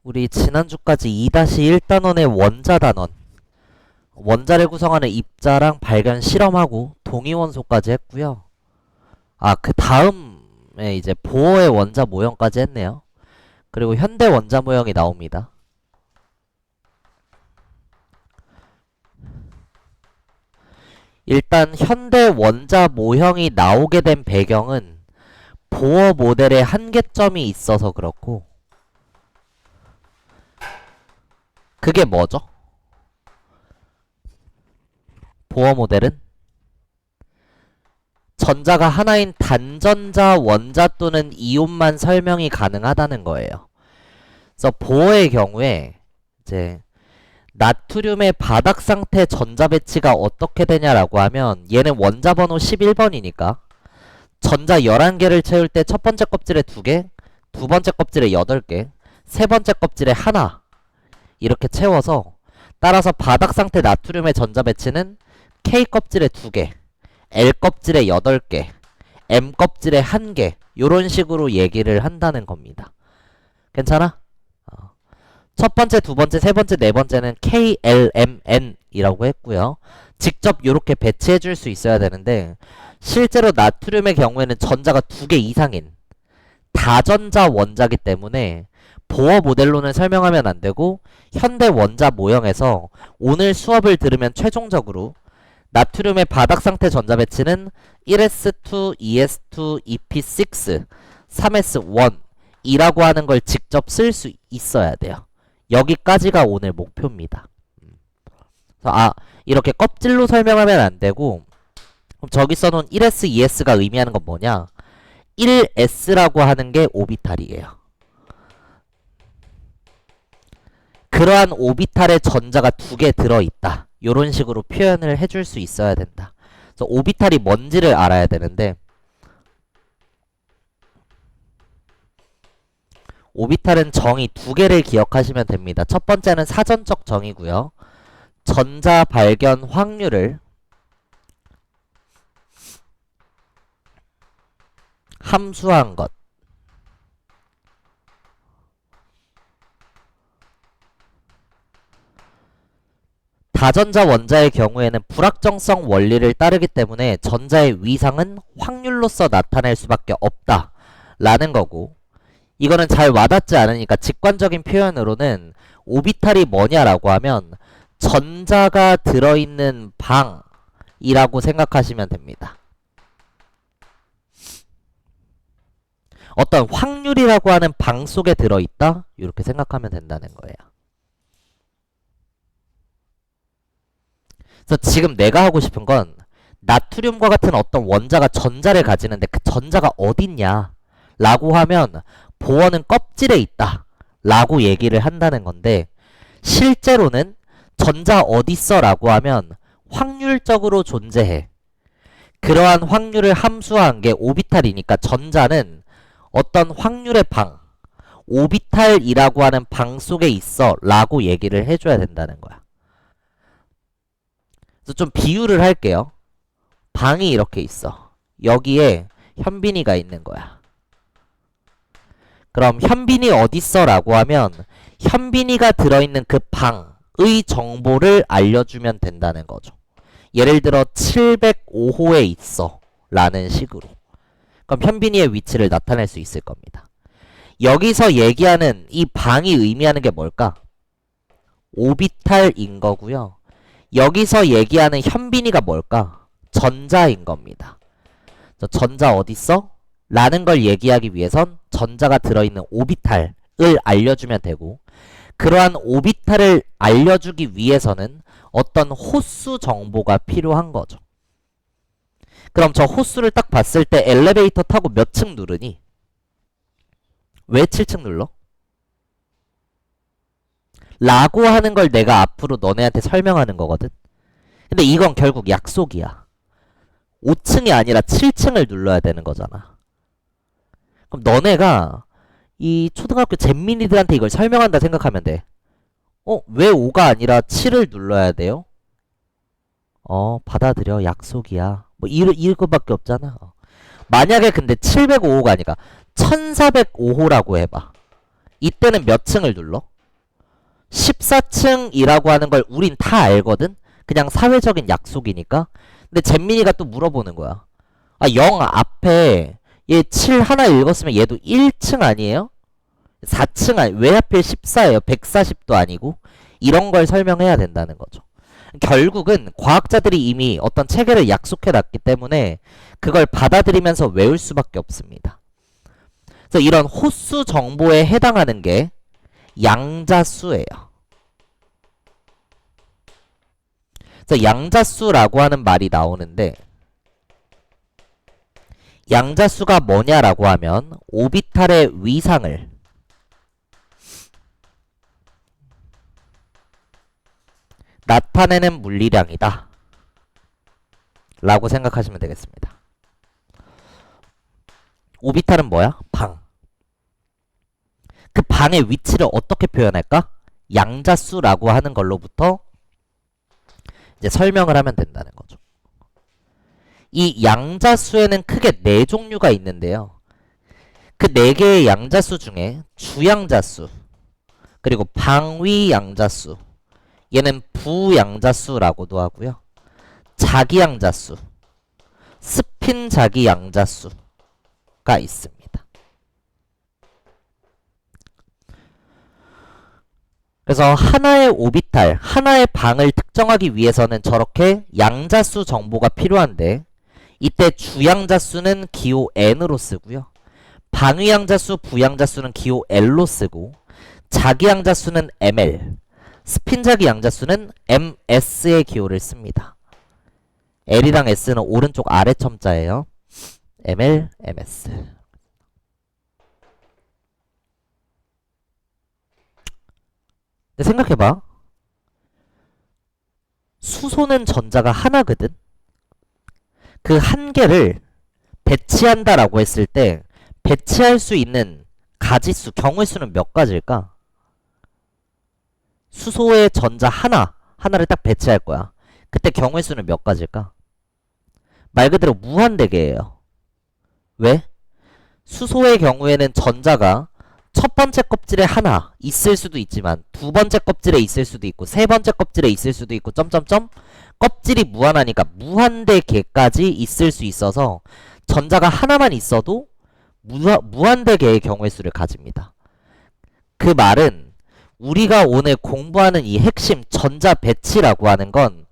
우리 지난주까지 2-1단원의 원자단원, 원자를 구성하는 입자랑 발견 실험하고 동위원소까지 했고요. 그 다음에 이제 보어의 원자 모형까지 했네요. 그리고 현대 원자 모형이 나옵니다. 일단 현대 원자 모형이 나오게 된 배경은 보어 모델에 한계점이 있어서 그렇고, 그게 뭐죠? 보어 모델은 전자가 하나인 단전자, 원자 또는 이온만 설명이 가능하다는 거예요. 그래서 보어의 경우에 이제 나트륨의 바닥 상태 전자 배치가 어떻게 되냐라고 하면, 얘는 원자 번호 11번이니까 전자 11개를 채울 때 첫 번째 껍질에 2개, 두 번째 껍질에 8개, 세 번째 껍질에 하나, 이렇게 채워서, 따라서 바닥 상태 나트륨의 전자 배치는 K 껍질에 2개, L 껍질에 8개, M 껍질에 1개, 요런 식으로 얘기를 한다는 겁니다. 괜찮아? 첫 번째, 두 번째, 세 번째, 네 번째는 K, L, M, N 이라고 했고요. 직접 요렇게 배치해 줄 수 있어야 되는데, 실제로 나트륨의 경우에는 전자가 2개 이상인 다전자 원자기 때문에 보어 모델로는 설명하면 안 되고, 현대 원자 모형에서 오늘 수업을 들으면 최종적으로 나트륨의 바닥 상태 전자 배치는 1s2, 2s2, EP6, 3s1 이라고 하는 걸 직접 쓸 수 있어야 돼요. 여기까지가 오늘 목표입니다. 이렇게 껍질로 설명하면 안 되고, 그럼 저기 써놓은 1s, 2s가 의미하는 건 뭐냐? 1s라고 하는 게 오비탈이에요. 그러한 오비탈에 전자가 2개 들어있다. 요런 식으로 표현을 해줄 수 있어야 된다. 그래서 오비탈이 뭔지를 알아야 되는데, 오비탈은 정의 2개를 기억하시면 됩니다. 첫 번째는 사전적 정의고요. 전자 발견 확률을 함수한 것. 다전자 원자의 경우에는 불확정성 원리를 따르기 때문에 전자의 위상은 확률로서 나타낼 수밖에 없다 라는 거고, 이거는 잘 와닿지 않으니까 직관적인 표현으로는 오비탈이 뭐냐라고 하면 전자가 들어있는 방이라고 생각하시면 됩니다. 어떤 확률이라고 하는 방 속에 들어있다? 이렇게 생각하면 된다는 거예요. 그래서 지금 내가 하고 싶은 건, 나트륨과 같은 어떤 원자가 전자를 가지는데 그 전자가 어딨냐 라고 하면 보어는 껍질에 있다 라고 얘기를 한다는 건데, 실제로는 전자 어딨어 라고 하면 확률적으로 존재해. 그러한 확률을 함수한 게 오비탈이니까 전자는 어떤 확률의 방, 오비탈이라고 하는 방 속에 있어 라고 얘기를 해줘야 된다는 거야. 그래서 좀 비유를 할게요. 방이 이렇게 있어. 여기에 현빈이가 있는 거야. 그럼 현빈이 어딨어 라고 하면 현빈이가 들어있는 그 방의 정보를 알려주면 된다는 거죠. 예를 들어 705호에 있어 라는 식으로. 그럼 현빈이의 위치를 나타낼 수 있을 겁니다. 여기서 얘기하는 이 방이 의미하는 게 뭘까? 오비탈인 거고요. 여기서 얘기하는 현빈이가 뭘까? 전자인 겁니다. 전자 어딨어? 라는 걸 얘기하기 위해선 전자가 들어있는 오비탈을 알려주면 되고, 그러한 오비탈을 알려주기 위해서는 어떤 호수 정보가 필요한 거죠. 그럼 저 호수를 딱 봤을 때 엘리베이터 타고 몇 층 누르니? 왜 7층 눌러? 라고 하는 걸 내가 앞으로 너네한테 설명하는 거거든. 근데 이건 결국 약속이야. 5층이 아니라 7층을 눌러야 되는 거잖아. 그럼 너네가 이 초등학교 잼민이들한테 이걸 설명한다 생각하면 돼. 왜 5가 아니라 7을 눌러야 돼요? 받아들여. 약속이야. 뭐 이거밖에 없잖아. 만약에 근데 705호가 아니라 1405호라고 해봐. 이때는 몇 층을 눌러? 14층이라고 하는 걸 우린 다 알거든? 그냥 사회적인 약속이니까. 근데 잼민이가 또 물어보는 거야. 아, 0 앞에 얘 7 하나 읽었으면 얘도 1층 아니에요? 4층 아니, 왜 하필 14예요? 140도 아니고? 이런 걸 설명해야 된다는 거죠. 결국은 과학자들이 이미 어떤 체계를 약속해 놨기 때문에 그걸 받아들이면서 외울 수밖에 없습니다. 그래서 이런 호수 정보에 해당하는 게 양자수예요. 그래서 양자수라고 하는 말이 나오는데 양자수가 뭐냐라고 하면 오비탈의 위상을 나타내는 물리량이다 라고 생각하시면 되겠습니다. 오비탈은 뭐야? 방. 그 방의 위치를 어떻게 표현할까? 양자수라고 하는 걸로부터 이제 설명을 하면 된다는 거죠. 이 양자수에는 크게 네 종류가 있는데요. 그 네 개의 양자수 중에 주양자수, 그리고 방위 양자수, 얘는 부양자수라고도 하고요. 자기양자수, 스핀 자기양자수가 있습니다. 그래서 하나의 오비탈, 하나의 방을 특정하기 위해서는 저렇게 양자수 정보가 필요한데 이때 주양자수는 기호 n으로 쓰고요. 방위양자수, 부양자수는 기호 l로 쓰고 자기양자수는 ml, 스핀자기 양자수는 ms의 기호를 씁니다. l이랑 s는 오른쪽 아래 첨자예요. ml, ms. 근데 생각해봐. 수소는 전자가 하나거든. 그 한 개를 배치한다라고 했을 때 배치할 수 있는 가지수, 경우의 수는 몇 가지일까? 수소의 전자 하나를 딱 배치할 거야. 그때 경우의 수는 몇 가지일까? 말 그대로 무한대개예요. 왜? 수소의 경우에는 전자가 첫 번째 껍질에 하나 있을 수도 있지만 두 번째 껍질에 있을 수도 있고 세 번째 껍질에 있을 수도 있고 점점점 껍질이 무한하니까 무한대개까지 있을 수 있어서 전자가 하나만 있어도 무한대개의 경우의 수를 가집니다. 그 말은 우리가 오늘 공부하는 이 핵심 전자 배치라고 하는 건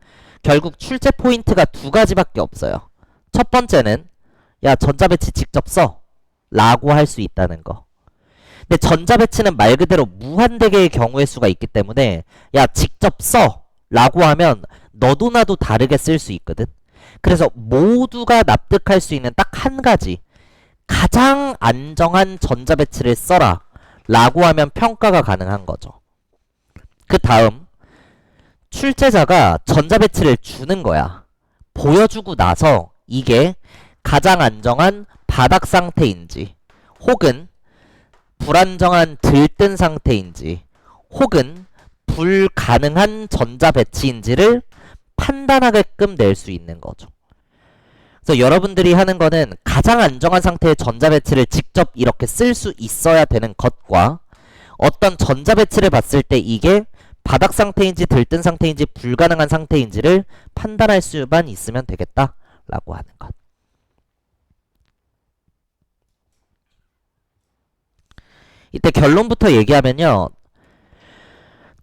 결국 출제 포인트가 두 가지밖에 없어요. 첫 번째는 야 전자 배치 직접 써 라고 할 수 있다는 거. 근데 전자 배치는 말 그대로 무한대개의 경우의 수가 있기 때문에 야 직접 써 라고 하면 너도 나도 다르게 쓸 수 있거든. 그래서 모두가 납득할 수 있는 딱 한 가지 가장 안정한 전자 배치를 써라 라고 하면 평가가 가능한 거죠. 그 다음 출제자가 전자 배치를 주는 거야. 보여주고 나서 이게 가장 안정한 바닥 상태인지 혹은 불안정한 들뜬 상태인지 혹은 불가능한 전자 배치인지를 판단하게끔 낼 수 있는 거죠. 그래서 여러분들이 하는 거는 가장 안정한 상태의 전자 배치를 직접 이렇게 쓸 수 있어야 되는 것과 어떤 전자 배치를 봤을 때 이게 바닥 상태인지 들뜬 상태인지 불가능한 상태인지를 판단할 수만 있으면 되겠다라고 하는 것. 이때 결론부터 얘기하면요.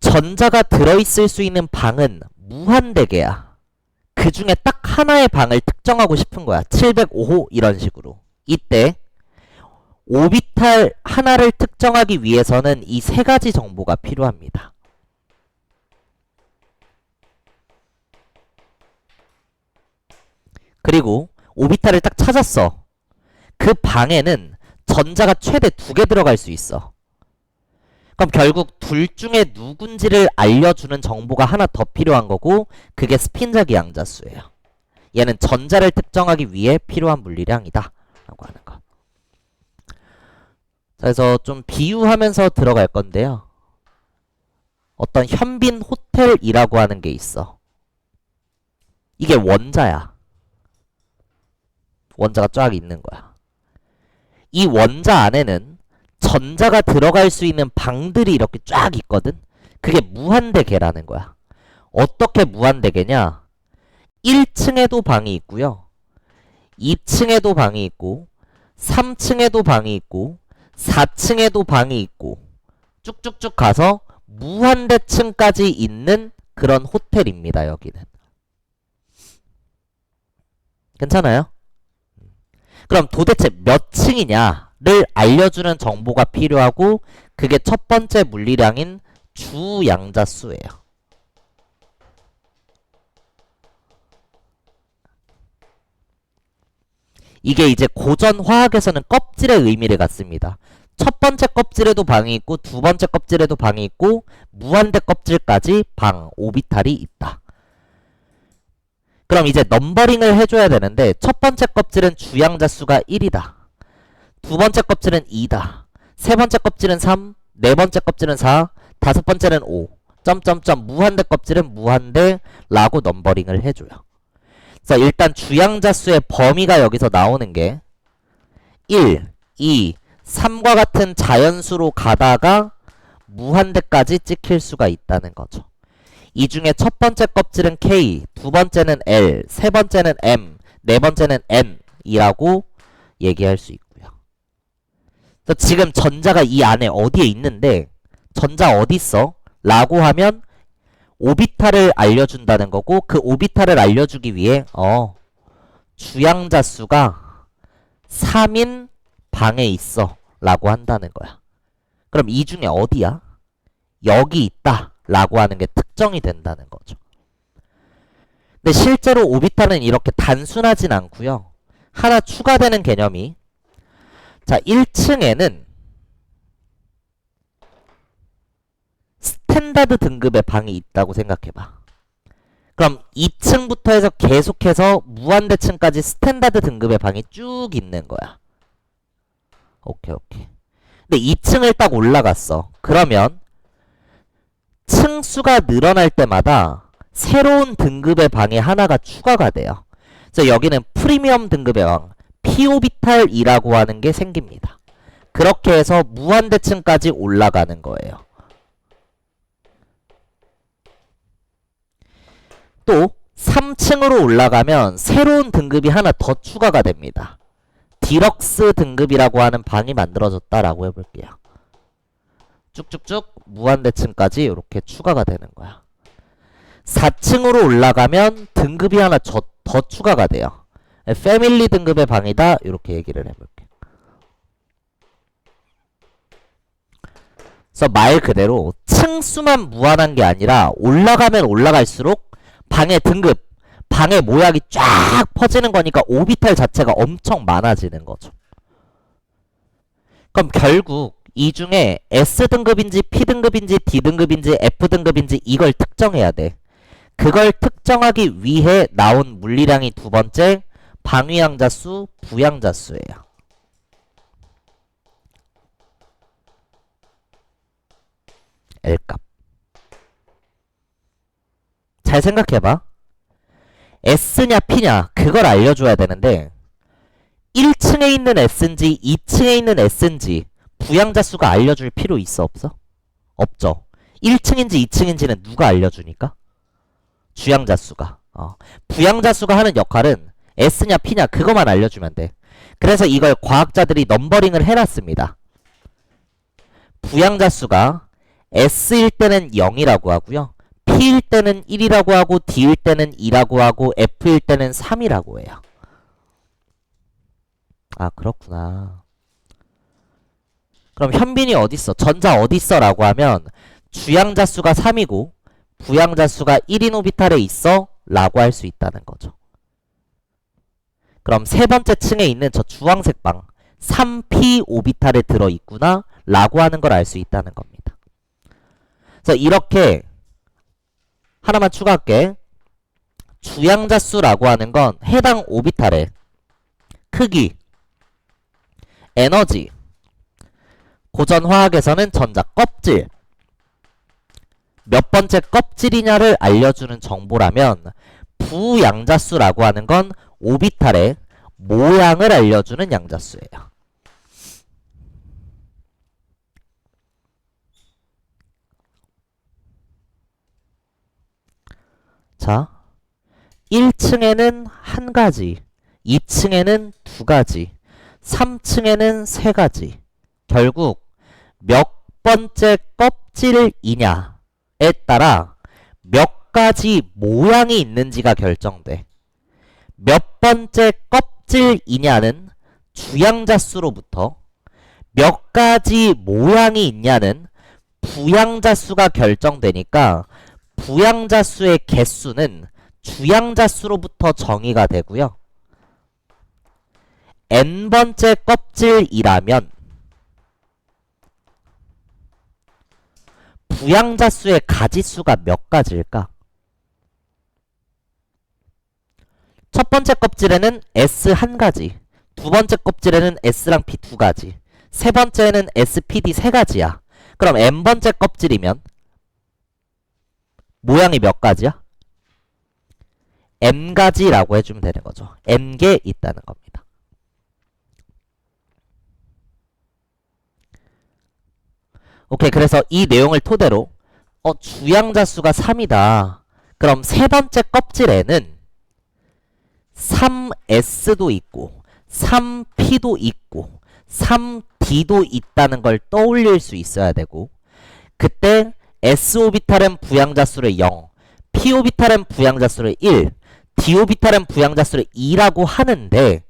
전자가 들어있을 수 있는 방은 무한대개야. 그 중에 딱 하나의 방을 특정하고 싶은 거야. 705호 이런 식으로. 이때 오비탈 하나를 특정하기 위해서는 이 세 가지 정보가 필요합니다. 그리고 오비탈을 딱 찾았어. 그 방에는 전자가 최대 2개 들어갈 수 있어. 그럼 결국 둘 중에 누군지를 알려주는 정보가 하나 더 필요한 거고 그게 스핀자기 양자수예요. 얘는 전자를 특정하기 위해 필요한 물리량이다 라고 하는 거. 그래서 좀 비유하면서 들어갈 건데요. 어떤 현빈 호텔이라고 하는 게 있어. 이게 원자야. 원자가 쫙 있는 거야. 이 원자 안에는 전자가 들어갈 수 있는 방들이 이렇게 쫙 있거든. 그게 무한대개라는 거야. 어떻게 무한대개냐? 1층에도 방이 있고요. 2층에도 방이 있고 3층에도 방이 있고 4층에도 방이 있고 쭉쭉쭉 가서 무한대층까지 있는 그런 호텔입니다. 여기는. 괜찮아요? 그럼 도대체 몇 층이냐를 알려주는 정보가 필요하고 그게 첫 번째 물리량인 주양자수예요. 이게 이제 고전 화학에서는 껍질의 의미를 갖습니다. 첫 번째 껍질에도 방이 있고 두 번째 껍질에도 방이 있고 무한대 껍질까지 방, 오비탈이 있다. 그럼 이제 넘버링을 해줘야 되는데 첫 번째 껍질은 주양자수가 1이다. 두 번째 껍질은 2다. 세 번째 껍질은 3, 네 번째 껍질은 4, 다섯 번째는 5, 점점점 무한대 껍질은 무한대라고 넘버링을 해줘요. 자, 일단 주양자수의 범위가 여기서 나오는 게 1, 2, 3과 같은 자연수로 가다가 무한대까지 찍힐 수가 있다는 거죠. 이 중에 첫 번째 껍질은 K, 두 번째는 L, 세 번째는 M, 네 번째는 N이라고 얘기할 수 있고요. 지금 전자가 이 안에 어디에 있는데 전자 어디 있어? 라고 하면 오비탈을 알려준다는 거고 그 오비탈을 알려주기 위해 주양자수가 3인 방에 있어 라고 한다는 거야. 그럼 이 중에 어디야? 여기 있다 라고 하는 게 특정이 된다는 거죠. 근데 실제로 오비탈은 이렇게 단순하진 않고요. 하나 추가되는 개념이 자 1층에는 스탠다드 등급의 방이 있다고 생각해봐. 그럼 2층부터 해서 계속해서 무한대층까지 스탠다드 등급의 방이 쭉 있는 거야. 오케이. 근데 2층을 딱 올라갔어. 그러면 층수가 늘어날 때마다 새로운 등급의 방이 하나가 추가가 돼요. 그래서 여기는 프리미엄 등급의 방, P오비탈이라고 하는 게 생깁니다. 그렇게 해서 무한대층까지 올라가는 거예요. 또 3층으로 올라가면 새로운 등급이 하나 더 추가가 됩니다. 디럭스 등급이라고 하는 방이 만들어졌다라고 해볼게요. 쭉쭉쭉 무한대층까지 이렇게 추가가 되는 거야. 4층으로 올라가면 등급이 하나 더 추가가 돼요. 패밀리 등급의 방이다 이렇게 얘기를 해볼게요. 그래서 말 그대로 층수만 무한한 게 아니라 올라가면 올라갈수록 방의 등급, 방의 모양이 쫙 퍼지는 거니까 오비탈 자체가 엄청 많아지는 거죠. 그럼 결국 이 중에 S등급인지 P등급인지 D등급인지 F등급인지 이걸 특정해야 돼. 그걸 특정하기 위해 나온 물리량이 두 번째 방위양자수, 부양자수예요. L값. 잘 생각해봐. S냐 P냐 그걸 알려줘야 되는데 1층에 있는 S인지 2층에 있는 S인지 부양자수가 알려줄 필요 있어 없어? 없죠. 1층인지 2층인지는 누가 알려주니까? 주양자수가. 부양자수가 하는 역할은 S냐 P냐 그것만 알려주면 돼. 그래서 이걸 과학자들이 넘버링을 해놨습니다. 부양자수가 S일 때는 0이라고 하고요. P일 때는 1이라고 하고 D일 때는 2라고 하고 F일 때는 3이라고 해요. 아 그렇구나. 그럼 현빈이 어딨어? 전자 어딨어? 라고 하면 주양자수가 3이고 부양자수가 1인 오비탈에 있어? 라고 할 수 있다는 거죠. 그럼 세 번째 층에 있는 저 주황색 방 3p 오비탈에 들어있구나 라고 하는 걸 알 수 있다는 겁니다. 그래서 이렇게 하나만 추가할게. 주양자수라고 하는 건 해당 오비탈의 크기, 에너지, 고전 화학에서는 전자 껍질, 몇 번째 껍질이냐를 알려주는 정보라면 부양자수라고 하는 건 오비탈의 모양을 알려주는 양자수예요. 1층에는 한 가지, 2층에는 두 가지, 3층에는 세 가지. 결국 몇 번째 껍질이냐에 따라 몇 가지 모양이 있는지가 결정돼. 몇 번째 껍질이냐는 주양자 수로부터 몇 가지 모양이 있냐는 부양자 수가 결정되니까 부양자 수의 개수는 주양자 수로부터 정의가 되고요. n번째 껍질이라면 부양자 수의 가지수가 몇 가지일까? 첫 번째 껍질에는 S 한 가지, 두 번째 껍질에는 S랑 P 두 가지, 세 번째는 S, P, D 세 가지야. 그럼 n번째 껍질이면 모양이 몇 가지야? n가지라고 해주면 되는 거죠. n개 있다는 겁니다. 오케이, 그래서 이 내용을 토대로 주양자 수가 3이다. 그럼 세 번째 껍질에는 3S도 있고 3P도 있고 3D도 있다는 걸 떠올릴 수 있어야 되고, 그때 S오비탈은 부양자 수를 0, P오비탈은 부양자 수를 1, D오비탈은 부양자 수를 2라고 하는데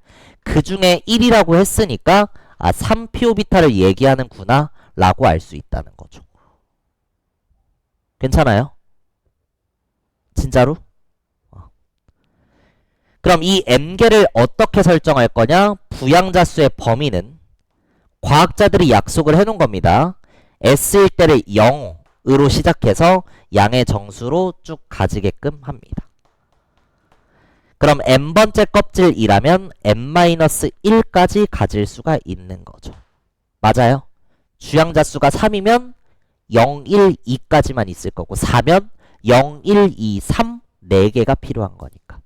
그 중에 1이라고 했으니까 3P오비탈을 얘기하는구나 라고 알 수 있다는 거죠. 괜찮아요? 진짜로? 그럼 이 n개를 어떻게 설정할 거냐? 부양자 수의 범위는 과학자들이 약속을 해놓은 겁니다. S일 때를 0으로 시작해서 양의 정수로 쭉 가지게끔 합니다. 그럼 n번째 껍질이라면 n-1까지 가질 수가 있는 거죠. 맞아요? 주양자 수가 3이면 0, 1, 2까지만 있을 거고 4면 0, 1, 2, 3 4개가 필요한 거니까.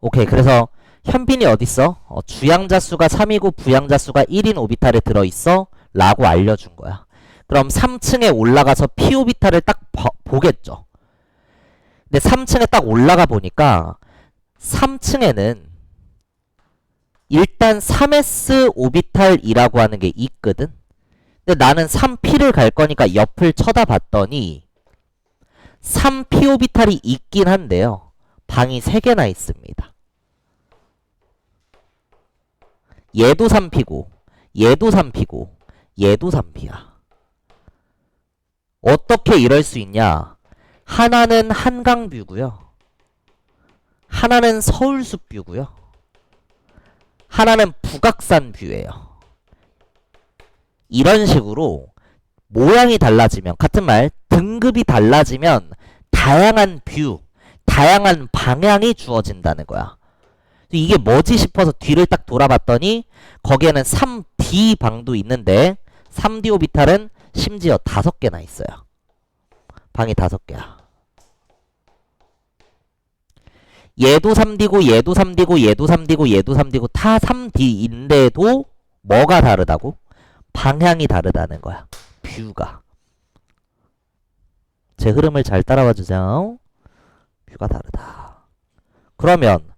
오케이, 그래서 현빈이 어딨어? 주양자 수가 3이고 부양자 수가 1인 오비탈에 들어있어 라고 알려준 거야. 그럼 3층에 올라가서 P 오비탈을 딱 보겠죠. 근데 3층에 딱 올라가 보니까 3층에는 일단 3S 오비탈이라고 하는 게 있거든. 근데 나는 3P를 갈 거니까 옆을 쳐다봤더니 3P 오비탈이 있긴 한데요. 방이 3개나 있습니다. 얘도 3P고 얘도 3P고 얘도 3P야. 어떻게 이럴 수 있냐? 하나는 한강뷰고요. 하나는 서울숲뷰고요. 하나는 북악산 뷰예요. 이런 식으로 모양이 달라지면, 같은 말 등급이 달라지면 다양한 뷰, 다양한 방향이 주어진다는 거야. 이게 뭐지 싶어서 뒤를 딱 돌아봤더니 거기에는 3D 방도 있는데 3D 오비탈은 심지어 5개나 있어요. 방이 5개야. 얘도 3D고 얘도 3D고 얘도 3D고 얘도 3D고 다 3D인데도 뭐가 다르다고? 방향이 다르다는 거야. 뷰가. 제 흐름을 잘 따라와 주세요. 뷰가 다르다. 그러면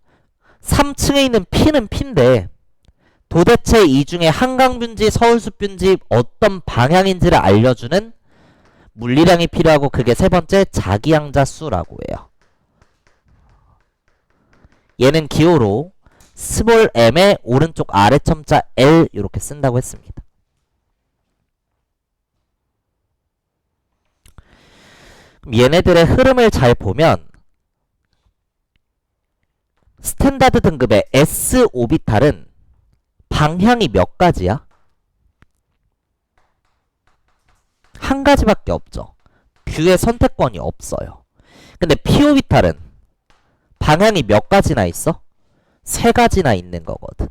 3층에 있는 P는 P인데 도대체 이 중에 한강뷰인지 서울숲뷰인지 어떤 방향인지를 알려주는 물리량이 필요하고, 그게 세 번째 자기양자 수라고 해요. 얘는 기호로 스몰 m의 오른쪽 아래 첨자 L 이렇게 쓴다고 했습니다. 그럼 얘네들의 흐름을 잘 보면 스탠다드 등급의 S 오비탈은 방향이 몇 가지야? 한 가지밖에 없죠. 뷰의 선택권이 없어요. 근데 P 오비탈은 방향이 몇 가지나 있어? 3가지나 있는 거거든.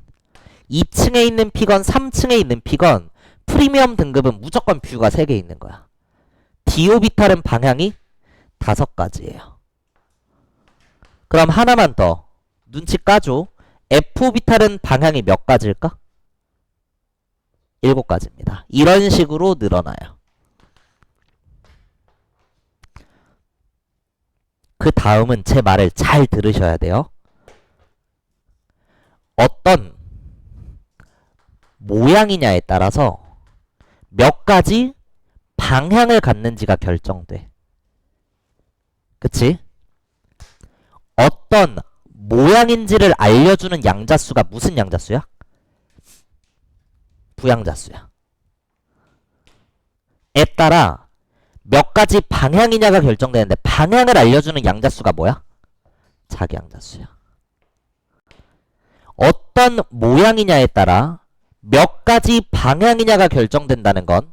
2층에 있는 P건 3층에 있는 P건 프리미엄 등급은 무조건 뷰가 3개 있는 거야. D 오비탈은 방향이 5가지예요. 그럼 하나만 더 눈치 까줘. F 오비탈은 방향이 몇 가지일까? 7가지입니다. 이런 식으로 늘어나요. 그 다음은 제 말을 잘 들으셔야 돼요. 어떤 모양이냐에 따라서 몇 가지 방향을 갖는지가 결정돼. 그치? 어떤 모양인지를 알려주는 양자수가 무슨 양자수야? 부양자수야. 에 따라 몇 가지 방향이냐가 결정되는데 방향을 알려주는 양자수가 뭐야? 자기양자수야. 어떤 모양이냐에 따라 몇 가지 방향이냐가 결정된다는 건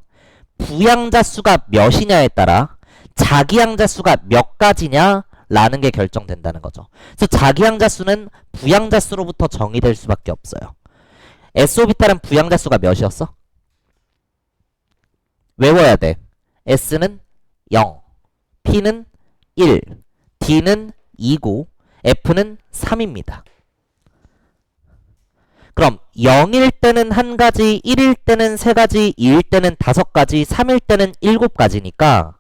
부양자수가 몇이냐에 따라 자기양자수가 몇 가지냐라는 게 결정된다는 거죠. 그래서 자기양자수는 부양자수로부터 정의될 수밖에 없어요. S오비탈은 부양자수가 몇이었어? 외워야 돼. S는 0, P는 1, D는 2고 F는 3입니다. 그럼 0일 때는 1가지, 1일 때는 3가지, 2일 때는 5가지, 3일 때는 7가지니까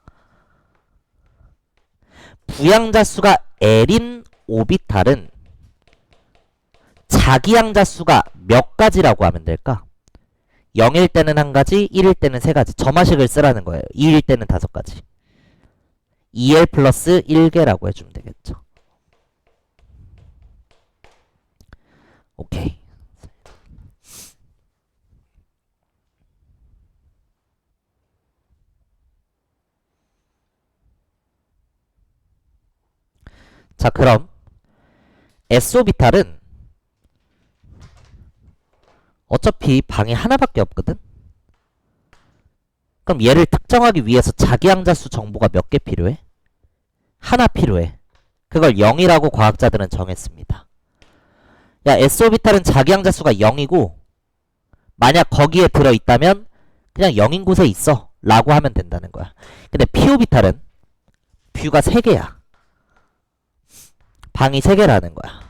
부양자수가 L인 오비탈은 자기양자수가 몇 가지라고 하면 될까? 0일 때는 1가지, 1일 때는 3가지. 점화식을 쓰라는 거예요. 2일 때는 5가지. 2L 플러스 1개라고 해주면 되겠죠. 오케이. 자, 그럼 S오비탈은 어차피 방이 하나밖에 없거든? 그럼 얘를 특정하기 위해서 자기양자수 정보가 몇 개 필요해? 하나 필요해. 그걸 0이라고 과학자들은 정했습니다. 야, S오비탈은 자기양자수가 0이고 만약 거기에 들어있다면 그냥 0인 곳에 있어 라고 하면 된다는 거야. 근데 P오비탈은 뷰가 3개야. 방이 3개라는 거야.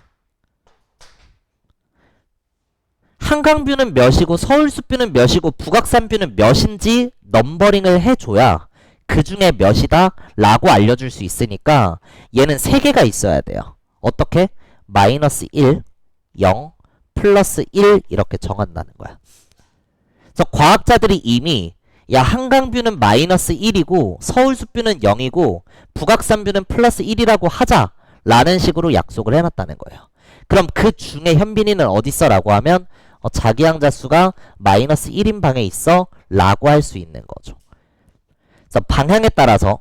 한강뷰는 몇이고 서울숲뷰는 몇이고 북악산뷰는 몇인지 넘버링을 해줘야 그 중에 몇이다 라고 알려줄 수 있으니까 얘는 3개가 있어야 돼요. 어떻게? 마이너스 1, 0, 플러스 1 이렇게 정한다는 거야. 그래서 과학자들이 이미 야, 한강뷰는 마이너스 1이고 서울숲뷰는 0이고 북악산뷰는 플러스 1이라고 하자 라는 식으로 약속을 해놨다는 거예요. 그럼 그 중에 현빈이는 어딨어? 라고 하면 자기양자수가 마이너스 1인 방에 있어 라고 할 수 있는 거죠. 그래서 방향에 따라서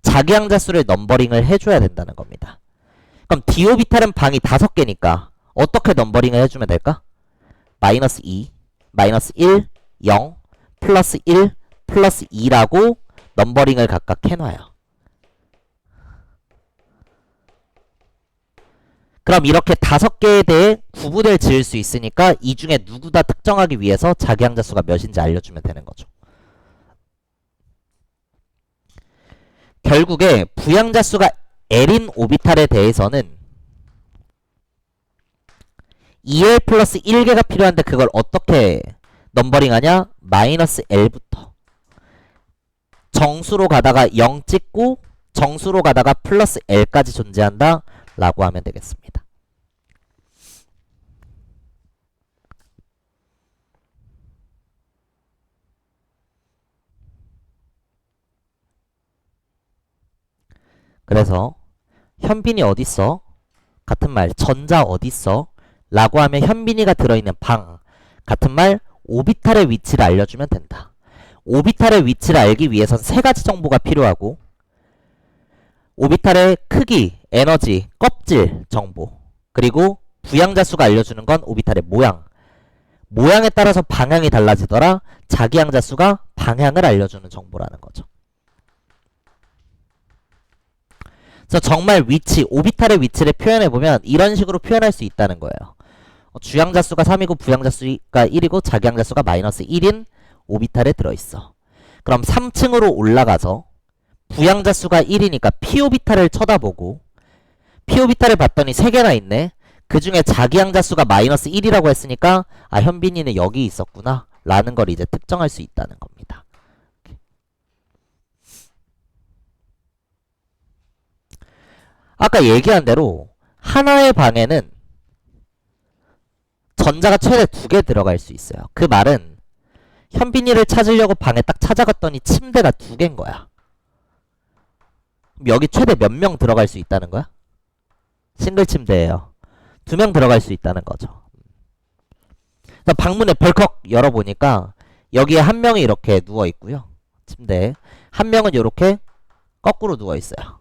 자기양자수를 넘버링을 해줘야 된다는 겁니다. 그럼 D오비탈은 방이 5개니까 어떻게 넘버링을 해주면 될까? 마이너스 2, 마이너스 1, 0, 플러스 1, 플러스 2라고 넘버링을 각각 해놔요. 그럼 이렇게 5개에 대해 구분을 지을 수 있으니까 이 중에 누구다 특정하기 위해서 자기양자수가 몇인지 알려주면 되는 거죠. 결국에 부양자수가 L인 오비탈에 대해서는 2L 플러스 1개가 필요한데 그걸 어떻게 넘버링하냐? 마이너스 L부터 정수로 가다가 0 찍고 정수로 가다가 플러스 L까지 존재한다 라고 하면 되겠습니다. 그래서 현빈이 어딨어? 같은 말 전자 어딨어? 라고 하면 현빈이가 들어있는 방 같은 말 오비탈의 위치를 알려주면 된다. 오비탈의 위치를 알기 위해선 3가지 정보가 필요하고 오비탈의 크기, 에너지, 껍질 정보 그리고 부양자수가 알려주는 건 오비탈의 모양. 모양에 따라서 방향이 달라지더라. 자기양자수가 방향을 알려주는 정보라는 거죠. 그래서 정말 위치, 오비탈의 위치를 표현해보면 이런 식으로 표현할 수 있다는 거예요. 주양자수가 3이고 부양자수가 1이고 자기양자수가 마이너스 1인 오비탈에 들어있어. 그럼 3층으로 올라가서 부양자수가 1이니까 P오비탈을 쳐다보고 P오비탈을 봤더니 3개나 있네. 그 중에 자기양자수가 마이너스 1이라고 했으니까 아, 현빈이는 여기 있었구나 라는 걸 이제 특정할 수 있다는 겁니다. 아까 얘기한 대로 하나의 방에는 전자가 최대 2개 들어갈 수 있어요. 그 말은 현빈이를 찾으려고 방에 딱 찾아갔더니 침대가 2개인 거야. 그럼 여기 최대 몇 명 들어갈 수 있다는 거야? 싱글 침대예요. 2명 들어갈 수 있다는 거죠. 그래서 방문을 벌컥 열어보니까 여기에 한 명이 이렇게 누워있고요. 침대에. 한 명은 이렇게 거꾸로 누워있어요.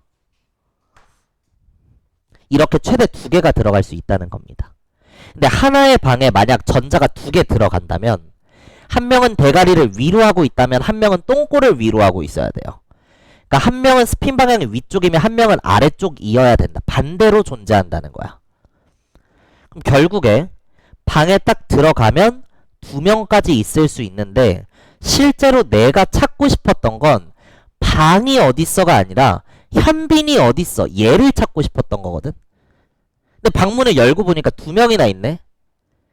이렇게 최대 2개가 들어갈 수 있다는 겁니다. 근데 하나의 방에 만약 전자가 2개 들어간다면 한 명은 대가리를 위로 하고 있다면 한 명은 똥꼬를 위로 하고 있어야 돼요. 그러니까 한 명은 스핀 방향이 위쪽이면 한 명은 아래쪽이어야 된다. 반대로 존재한다는 거야. 그럼 결국에 방에 딱 들어가면 2명까지 있을 수 있는데 실제로 내가 찾고 싶었던 건 방이 어딨어가 아니라 현빈이 어딨어 얘를 찾고 싶었던 거거든. 근데 방문을 열고 보니까 2명이나 있네.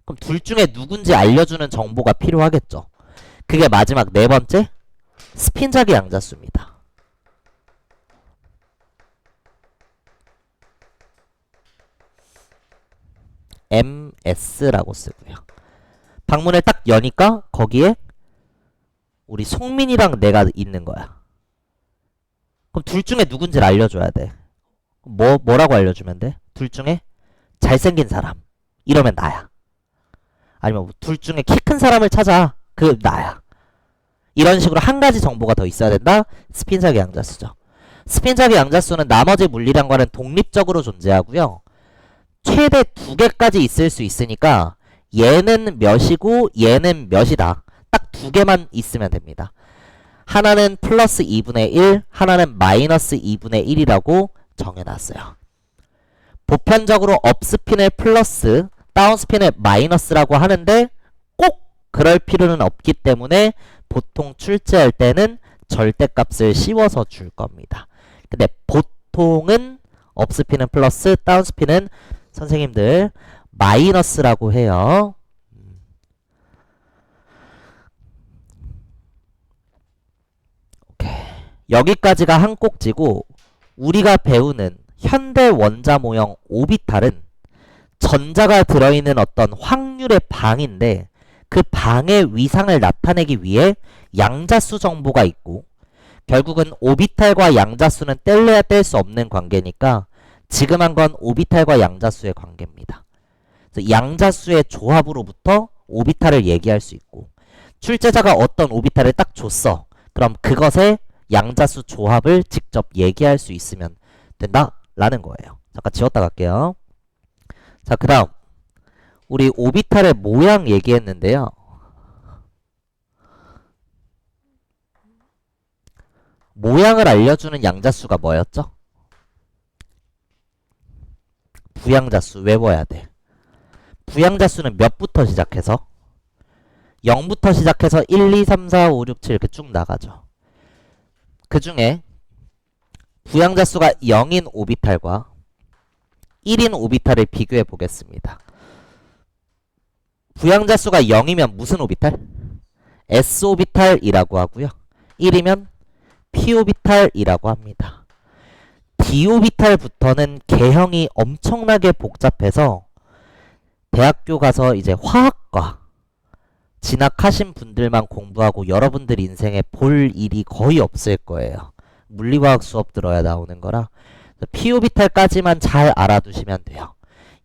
그럼 둘 중에 누군지 알려주는 정보가 필요하겠죠. 그게 마지막 4번째 스핀자기 양자수입니다. MS라고 쓰고요. 방문을 딱 여니까 거기에 우리 송민이랑 내가 있는 거야. 그럼 둘 중에 누군지를 알려줘야 돼. 뭐라고 알려주면 돼? 둘 중에 잘생긴 사람. 이러면 나야. 아니면 둘 중에 키 큰 사람을 찾아. 그 나야. 이런 식으로 한 가지 정보가 더 있어야 된다. 스핀자기 양자수죠. 스핀자기 양자수는 나머지 물리량과는 독립적으로 존재하고요. 최대 2개까지 있을 수 있으니까 얘는 몇이고 얘는 몇이다. 딱 2개만 있으면 됩니다. 하나는 플러스 2분의 1, 하나는 마이너스 2분의 1이라고 정해놨어요. 보편적으로 업스핀을 플러스, 다운스핀을 마이너스라고 하는데 꼭 그럴 필요는 없기 때문에 보통 출제할 때는 절대값을 씌워서 줄 겁니다. 근데 보통은 업스핀은 플러스, 다운스핀은 선생님들 마이너스라고 해요. 오케이. 여기까지가 한 꼭지고 우리가 배우는 현대 원자 모형 오비탈은 전자가 들어있는 어떤 확률의 방인데 그 방의 위상을 나타내기 위해 양자수 정보가 있고 결국은 오비탈과 양자수는 뗄래야 뗄 수 없는 관계니까 지금 한 건 오비탈과 양자수의 관계입니다. 그래서 양자수의 조합으로부터 오비탈을 얘기할 수 있고 출제자가 어떤 오비탈을 딱 줬어. 그럼 그것의 양자수 조합을 직접 얘기할 수 있으면 된다라는 거예요. 잠깐 지웠다 갈게요. 자, 그 다음 우리 오비탈의 모양 얘기했는데요. 모양을 알려주는 양자수가 뭐였죠? 부양자수 외워야 돼. 부양자수는 몇부터 시작해서? 0부터 시작해서 1, 2, 3, 4, 5, 6, 7 이렇게 쭉 나가죠. 그 중에 부양자수가 0인 오비탈과 1인 오비탈을 비교해 보겠습니다. 부양자수가 0이면 무슨 오비탈? S 오비탈이라고 하고요. 1이면 P 오비탈이라고 합니다. D 오비탈부터는 개형이 엄청나게 복잡해서 대학교 가서 이제 화학과 진학하신 분들만 공부하고 여러분들 인생에 볼 일이 거의 없을 거예요. 물리화학 수업 들어야 나오는 거라 P 오비탈까지만 잘 알아두시면 돼요.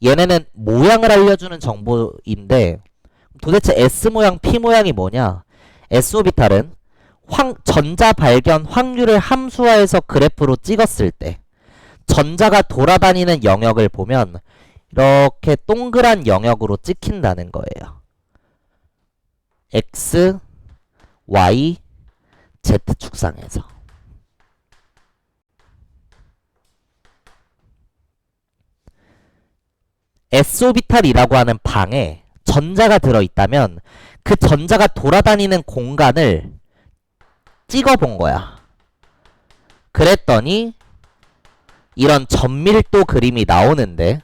얘네는 모양을 알려주는 정보인데 도대체 S 모양, P 모양이 뭐냐? S 오비탈은 전자 발견 확률을 함수화해서 그래프로 찍었을 때 전자가 돌아다니는 영역을 보면 이렇게 동그란 영역으로 찍힌다는 거예요. X, Y, Z 축상에서. S오비탈이라고 하는 방에 전자가 들어있다면 그 전자가 돌아다니는 공간을 찍어본 거야. 그랬더니 이런 전밀도 그림이 나오는데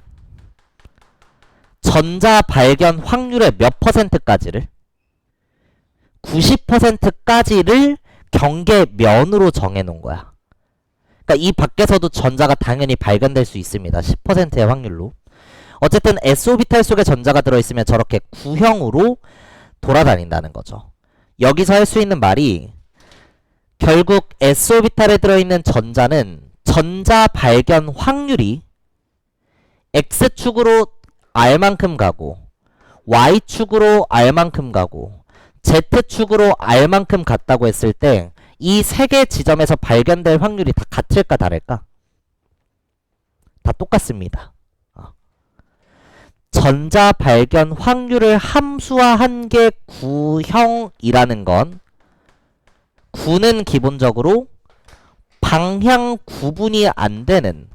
전자 발견 확률의 몇 %까지를? 90%까지를 경계면으로 정해놓은 거야. 그러니까 이 밖에서도 전자가 당연히 발견될 수 있습니다. 10%의 확률로. 어쨌든 S오비탈 속에 전자가 들어있으면 저렇게 구형으로 돌아다닌다는 거죠. 여기서 할 수 있는 말이 결국 S오비탈에 들어있는 전자는 전자 발견 확률이 X축으로 R만큼 가고 Y축으로 R만큼 가고 Z축으로 R만큼 갔다고 했을 때 이 세 개 지점에서 발견될 확률이 다 같을까 다를까? 다 똑같습니다. 전자 발견 확률을 함수화한 게 구형이라는 건 구는 기본적으로 방향 구분이 안 되는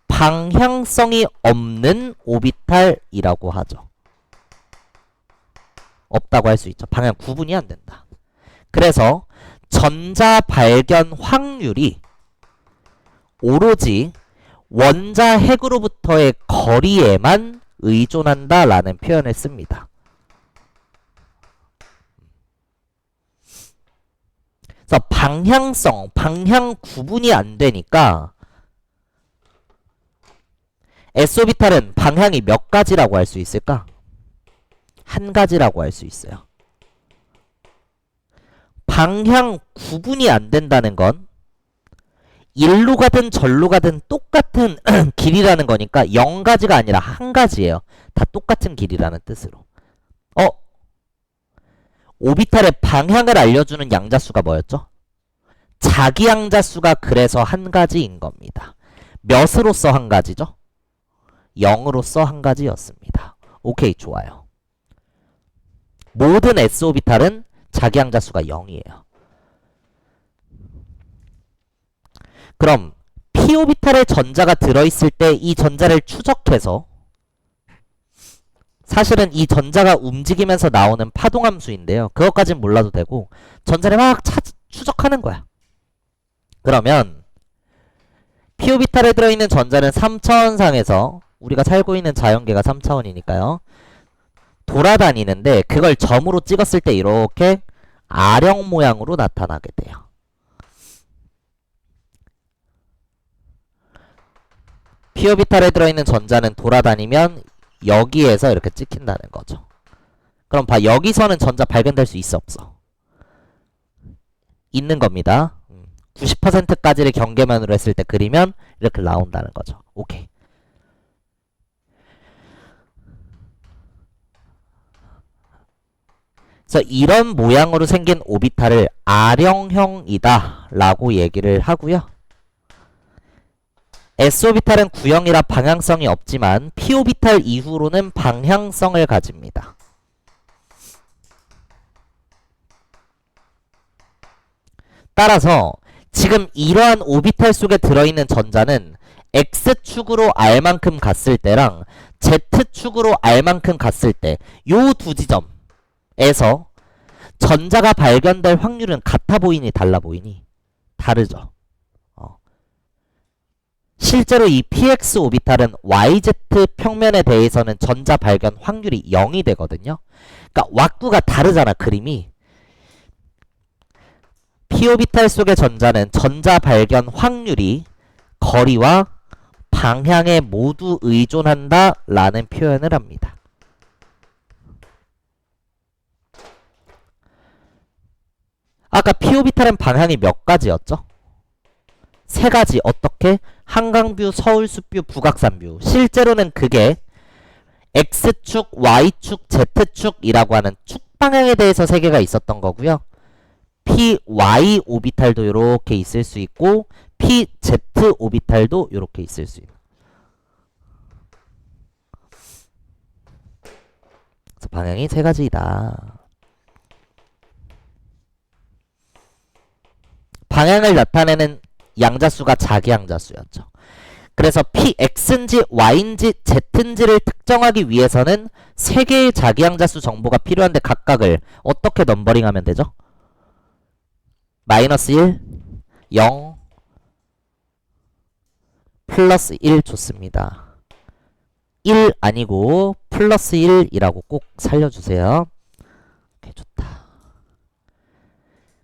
방향성이 없는 오비탈이라고 하죠. 없다고 할 수 있죠. 방향 구분이 안 된다. 그래서 전자 발견 확률이 오로지 원자 핵으로부터의 거리에만 의존한다 라는 표현을 씁니다. 그래서 방향 구분이 안 되니까 S오비탈은 방향이 몇 가지라고 할 수 있을까? 한 가지라고 할 수 있어요. 방향 구분이 안 된다는 건 일로 가든 절로 가든 똑같은 길이라는 거니까 0가지가 아니라 한 가지예요. 다 똑같은 길이라는 뜻으로. 오비탈의 방향을 알려주는 양자수가 뭐였죠? 자기 양자수가 그래서 한 가지인 겁니다. 몇으로서 한 가지죠? 0으로서 한 가지였습니다. 오케이, 좋아요. 모든 S오비탈은 자기 양자수가 0이에요. 그럼 P오비탈에 전자가 들어있을 때 이 전자를 추적해서 사실은 이 전자가 움직이면서 나오는 파동함수인데요. 그것까진 몰라도 되고 전자를 막 추적하는 거야. 그러면 P오비탈에 들어있는 전자는 3차원상에서 우리가 살고 있는 자연계가 3차원이니까요. 돌아다니는데 그걸 점으로 찍었을 때 이렇게 아령 모양으로 나타나게 돼요. P오비탈에 들어있는 전자는 돌아다니면 여기에서 이렇게 찍힌다는 거죠. 그럼 봐, 여기서는 전자 발견될 수 있어 없어? 있는 겁니다. 90%까지를 경계면으로 했을 때 그리면 이렇게 나온다는 거죠. 오케이. 그래서 이런 모양으로 생긴 오비탈을 아령형이다 라고 얘기를 하고요. S오비탈은 구형이라 방향성이 없지만 P오비탈 이후로는 방향성을 가집니다. 따라서 지금 이러한 오비탈 속에 들어있는 전자는 X축으로 R만큼 갔을 때랑 Z축으로 R만큼 갔을 때 요 두 지점에서 전자가 발견될 확률은 같아 보이니 달라 보이니? 다르죠. 실제로 이 PX 오비탈은 YZ 평면에 대해서는 전자 발견 확률이 0이 되거든요. 그러니까 왁구가 다르잖아, 그림이. P오비탈 속의 전자는 전자 발견 확률이 거리와 방향에 모두 의존한다 라는 표현을 합니다. 아까 P오비탈은 방향이 몇 가지였죠? 세 가지. 어떻게? 한강뷰, 서울숲뷰, 북악산뷰. 실제로는 그게 X축, Y축, Z축이라고 하는 축 방향에 대해서 세 개가 있었던 거고요. PY 오비탈도 이렇게 있을 수 있고 PZ 오비탈도 이렇게 있을 수 있고. 그래서 방향이 세 가지이다. 방향을 나타내는 양자수가 자기 양자수였죠. 그래서 Px인지 Y인지 Z인지를 특정하기 위해서는 세 개의 자기 양자수 정보가 필요한데 각각을 어떻게 넘버링하면 되죠? 마이너스 1, 0, 플러스 1 좋습니다. 1 아니고 플러스 1이라고 꼭 살려주세요. 오케이, 좋다.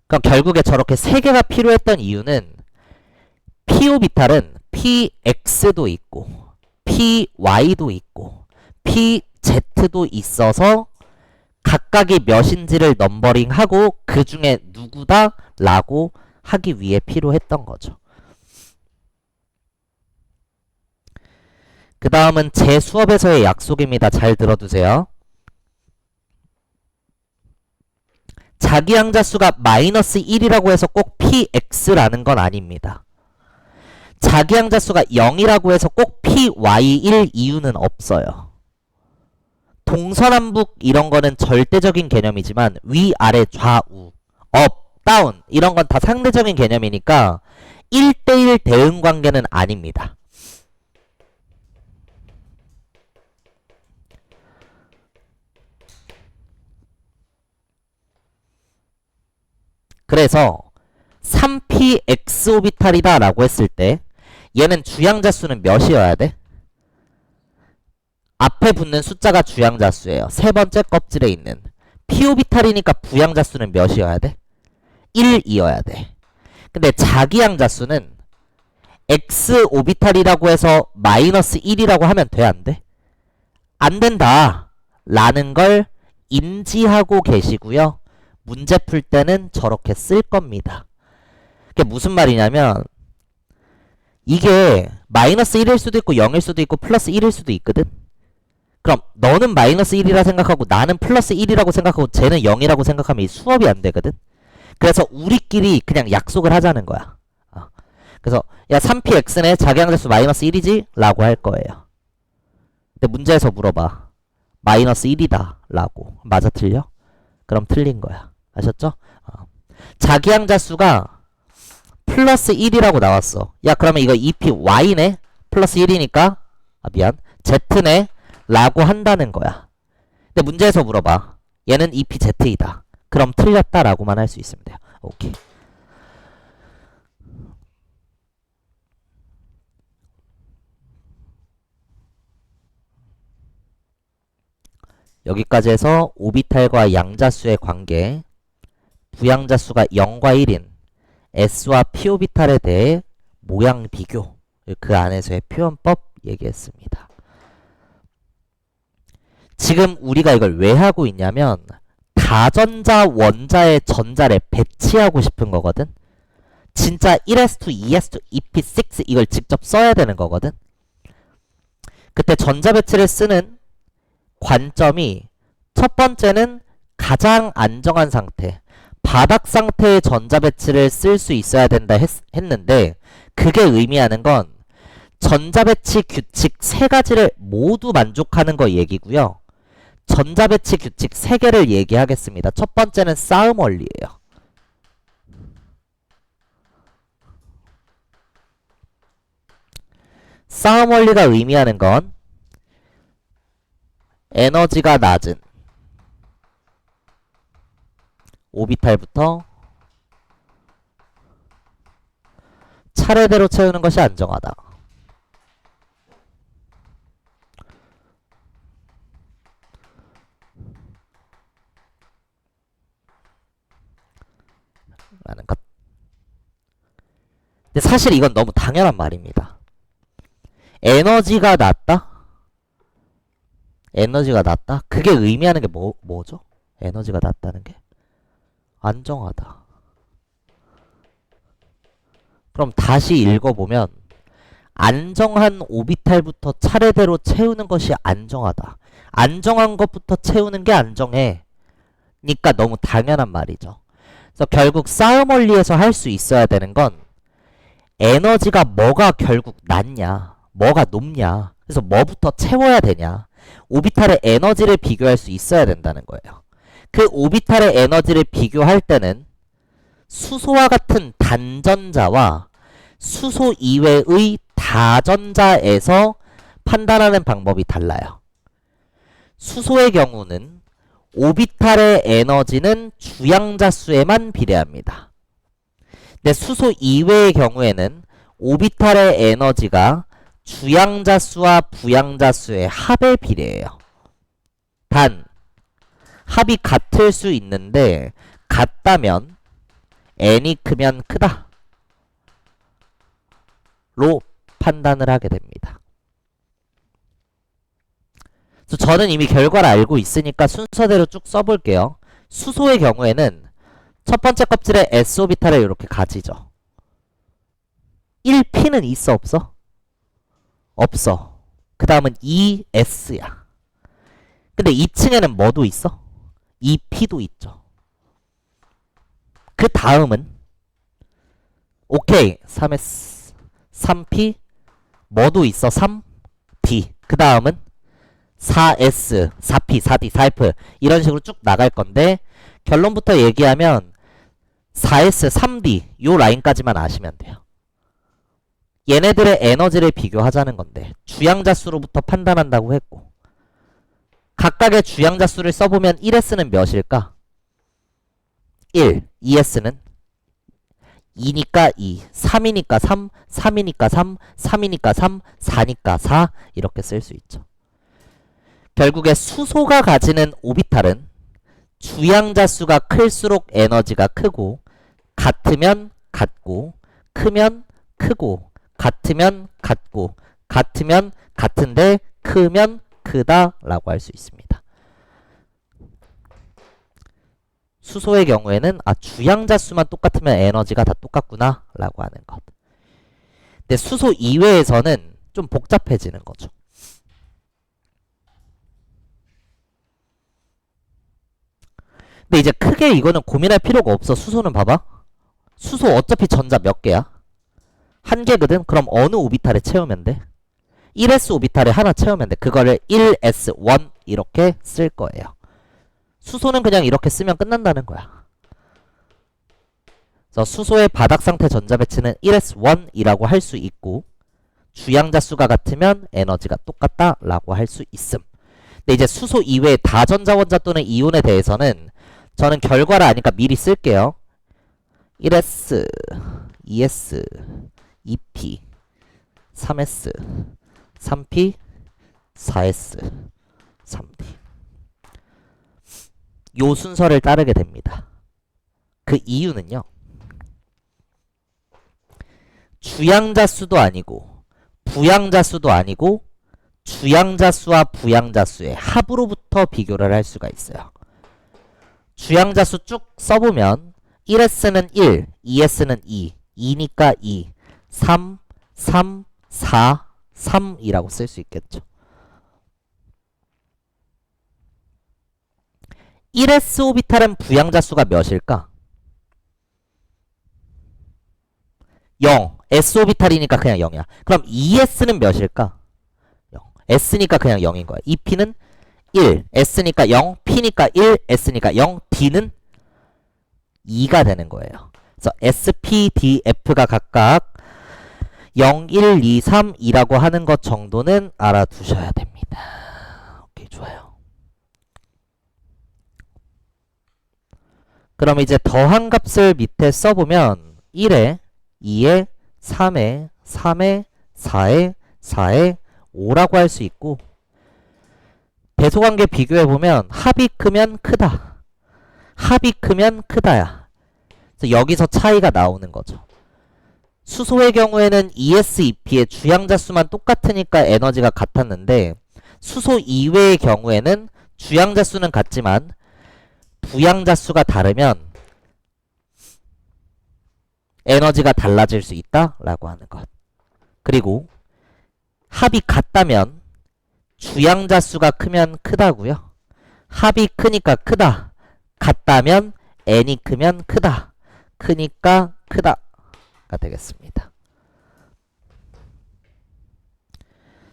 그럼 결국에 저렇게 세 개가 필요했던 이유는 P오비탈은 PX도 있고 PY도 있고 PZ도 있어서 각각이 몇인지를 넘버링하고 그 중에 누구다 라고 하기 위해 필요했던 거죠. 그 다음은 제 수업에서의 약속입니다. 잘 들어두세요. 자기항자수가 마이너스 1이라고 해서 꼭 px라는 건 아닙니다. 자기항자수가 0이라고 해서 꼭 py일 이유는 없어요. 동서남북 이런 거는 절대적인 개념이지만 위아래 좌우 업 다운 이런 건 다 상대적인 개념이니까 1대1 대응 관계는 아닙니다. 그래서 3px 오비탈이다 라고 했을 때 얘는 주양자수는 몇이어야 돼? 앞에 붙는 숫자가 주양자수예요. 세 번째 껍질에 있는 p 오비탈이니까 부양자수는 몇이어야 돼? 1이어야 돼. 근데 자기양자수는 x 오비탈이라고 해서 마이너스 1이라고 하면 돼? 안 돼? 안 된다 라는 걸 인지하고 계시고요. 문제 풀 때는 저렇게 쓸 겁니다. 그게 무슨 말이냐면 이게 마이너스 1일 수도 있고 0일 수도 있고 플러스 1일 수도 있거든. 그럼 너는 마이너스 1이라 생각하고 나는 플러스 1이라고 생각하고 쟤는 0이라고 생각하면 이 수업이 안 되거든. 그래서 우리끼리 그냥 약속을 하자는 거야. 그래서 야 3px네 자기항자수 마이너스 1이지? 라고 할 거예요. 근데 문제에서 물어봐. 마이너스 1이다 라고. 맞아 틀려? 그럼 틀린 거야. 아셨죠? 자기항자수가 플러스 1이라고 나왔어. 야 그러면 이거 2py네? 플러스 1이니까 미안 z네? 라고 한다는 거야. 근데 문제에서 물어봐. 얘는 2pz이다. 그럼 틀렸다 라고만 할 수 있으면 돼요. 오케이. 여기까지 해서 오비탈과 양자수의 관계, 부양자수가 0과 1인 S와 P오비탈에 대해 모양 비교, 그 안에서의 표현법 얘기했습니다. 지금 우리가 이걸 왜 하고 있냐면 다전자 원자의 전자를 배치하고 싶은 거거든. 진짜 1s2, 2s2, 2p6 이걸 직접 써야 되는 거거든. 그때 전자 배치를 쓰는 관점이 첫 번째는 가장 안정한 상태, 바닥 상태의 전자 배치를 쓸 수 있어야 된다 했는데 그게 의미하는 건 전자 배치 규칙 세 가지를 모두 만족하는 거 얘기고요. 전자 배치 규칙 세 개를 얘기하겠습니다. 첫 번째는 싸움 원리예요. 싸움 원리가 의미하는 건 에너지가 낮은 오비탈부터 차례대로 채우는 것이 안정하다. 라는 것. 근데 사실 이건 너무 당연한 말입니다. 에너지가 낮다? 에너지가 낮다? 그게 의미하는 게 뭐죠? 에너지가 낮다는 게? 안정하다. 그럼 다시 읽어보면 안정한 오비탈부터 차례대로 채우는 것이 안정하다. 안정한 것부터 채우는 게 안정해. 니까 너무 당연한 말이죠. 그래서 결국 싸움 원리에서 할 수 있어야 되는 건 에너지가 뭐가 결국 낮냐, 뭐가 높냐, 그래서 뭐부터 채워야 되냐, 오비탈의 에너지를 비교할 수 있어야 된다는 거예요. 그 오비탈의 에너지를 비교할 때는 수소와 같은 단전자와 수소 이외의 다전자에서 판단하는 방법이 달라요. 수소의 경우는 오비탈의 에너지는 주양자수에만 비례합니다. 근데 수소 이외의 경우에는 오비탈의 에너지가 주양자수와 부양자수의 합에 비례해요. 단 합이 같을 수 있는데 같다면 n이 크면 크다 로 판단을 하게 됩니다. 그래서 저는 이미 결과를 알고 있으니까 순서대로 쭉 써볼게요. 수소의 경우에는 첫 번째 껍질에 s오비탈을 이렇게 가지죠. 1p는 있어 없어? 없어. 그 다음은 2s야. 근데 2층에는 뭐도 있어? 2p도 있죠. 그 다음은 오케이 3s 3p 뭐도 있어? 3d. 그 다음은 4s 4p 4d 4f 이런 식으로 쭉 나갈 건데 결론부터 얘기하면 4s 3d 요 라인까지만 아시면 돼요. 얘네들의 에너지를 비교하자는 건데 주양자수로부터 판단한다고 했고 각각의 주양자수를 써보면 1s는 몇일까? 1, 2s는 2니까 2, 3이니까 3, 3이니까 3, 3이니까 3, 4니까 4 이렇게 쓸 수 있죠. 결국에 수소가 가지는 오비탈은 주양자수가 클수록 에너지가 크고 같으면 같고 크면 크고 같으면 같고 같으면 같은데 크면 크다라고 할 수 있습니다. 수소의 경우에는 주양자수만 똑같으면 에너지가 다 똑같구나 라고 하는 것. 근데 수소 이외에서는 좀 복잡해지는 거죠. 근데 이제 크게 이거는 고민할 필요가 없어. 수소는 봐봐. 수소 어차피 전자 몇 개야? 한 개거든? 그럼 어느 오비탈에 채우면 돼? 1s 오비탈에 하나 채우면 돼. 그거를 1s1 이렇게 쓸 거예요. 수소는 그냥 이렇게 쓰면 끝난다는 거야. 그래서 수소의 바닥 상태 전자 배치는 1s1이라고 할 수 있고 주양자 수가 같으면 에너지가 똑같다라고 할 수 있음. 근데 이제 수소 이외의 다전자 원자 또는 이온에 대해서는 저는 결과를 아니까 미리 쓸게요. 1s, 2s, 2p, 3s, 3p, 4s, 3d. 요 순서를 따르게 됩니다. 그 이유는요. 주양자 수도 아니고 부양자 수도 아니고 주양자 수와 부양자 수의 합으로부터 비교를 할 수가 있어요. 주양자 수 쭉 써보면 1s는 1, 2s는 2, 2니까 2, 3, 3, 4, 3이라고 쓸 수 있겠죠. 1s 오비탈은 부양자 수가 몇일까? 0. s 오비탈이니까 그냥 0이야. 그럼 2s는 몇일까? 0. s니까 그냥 0인 거야. 2p는 1, s니까 0, p니까 1, s니까 0, d는 2가 되는 거예요. 그래서 s, p, d, f가 각각 0, 1, 2, 3이라고 하는 것 정도는 알아두셔야 됩니다. 오케이, 좋아요. 그럼 이제 더한 값을 밑에 써보면 1에 2에 3에 3에 4에 4에 5라고 할 수 있고 배소관계 비교해보면 합이 크면 크다. 합이 크면 크다야. 그래서 여기서 차이가 나오는 거죠. 수소의 경우에는 2s, 2p의 주양자 수만 똑같으니까 에너지가 같았는데 수소 이외의 경우에는 주양자 수는 같지만 부양자 수가 다르면 에너지가 달라질 수 있다라고 하는 것. 그리고 합이 같다면 주양자 수가 크면 크다고요. 합이 크니까 크다. 같다면 n이 크면 크다. 크니까 크다가 되겠습니다.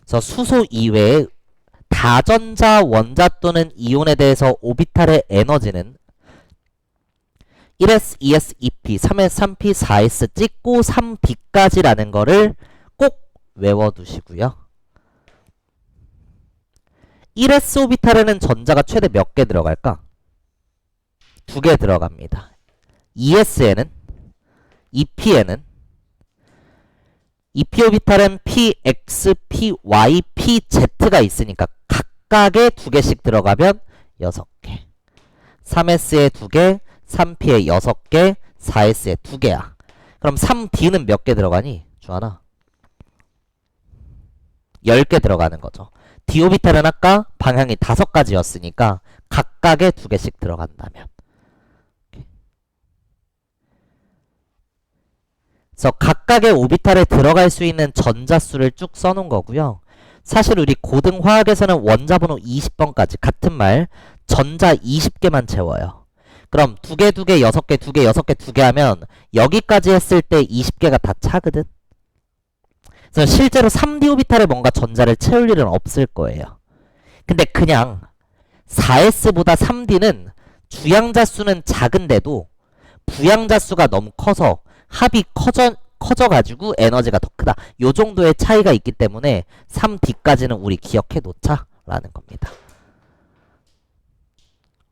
그래서 수소 이외에 다전자 원자 또는 이온에 대해서 오비탈의 에너지는 1s, 2s, 2p, 3s, 3p, 4s 찍고 3d까지라는 거를 꼭 외워두시고요. 1s 오비탈에는 전자가 최대 몇 개 들어갈까? 2개 들어갑니다. 2s에는 2p에는 2p 오비탈은 px, py, pz가 있으니까 각각에 2개씩 들어가면 6개. 3s에 2개, 3p에 6개, 4s에 2개야. 그럼 3d는 몇 개 들어가니? 주하나? 10개 들어가는 거죠. d 오비탈은 아까 방향이 5가지였으니까 각각에 2개씩 들어간다면. 그래서 각각의 오비탈에 들어갈 수 있는 전자수를 쭉 써놓은 거고요. 사실 우리 고등 화학에서는 원자번호 20번까지 같은 말 전자 20개만 채워요. 그럼 2개, 2개, 6개, 2개, 6개, 2개 하면 여기까지 했을 때 20개가 다 차거든. 그래서 실제로 3D 오비탈에 뭔가 전자를 채울 일은 없을 거예요. 근데 그냥 4s보다 3d는 주양자 수는 작은데도 부양자 수가 너무 커서 합이 커져가지고 에너지가 더 크다. 요 정도의 차이가 있기 때문에 3D까지는 우리 기억해 놓자라는 겁니다.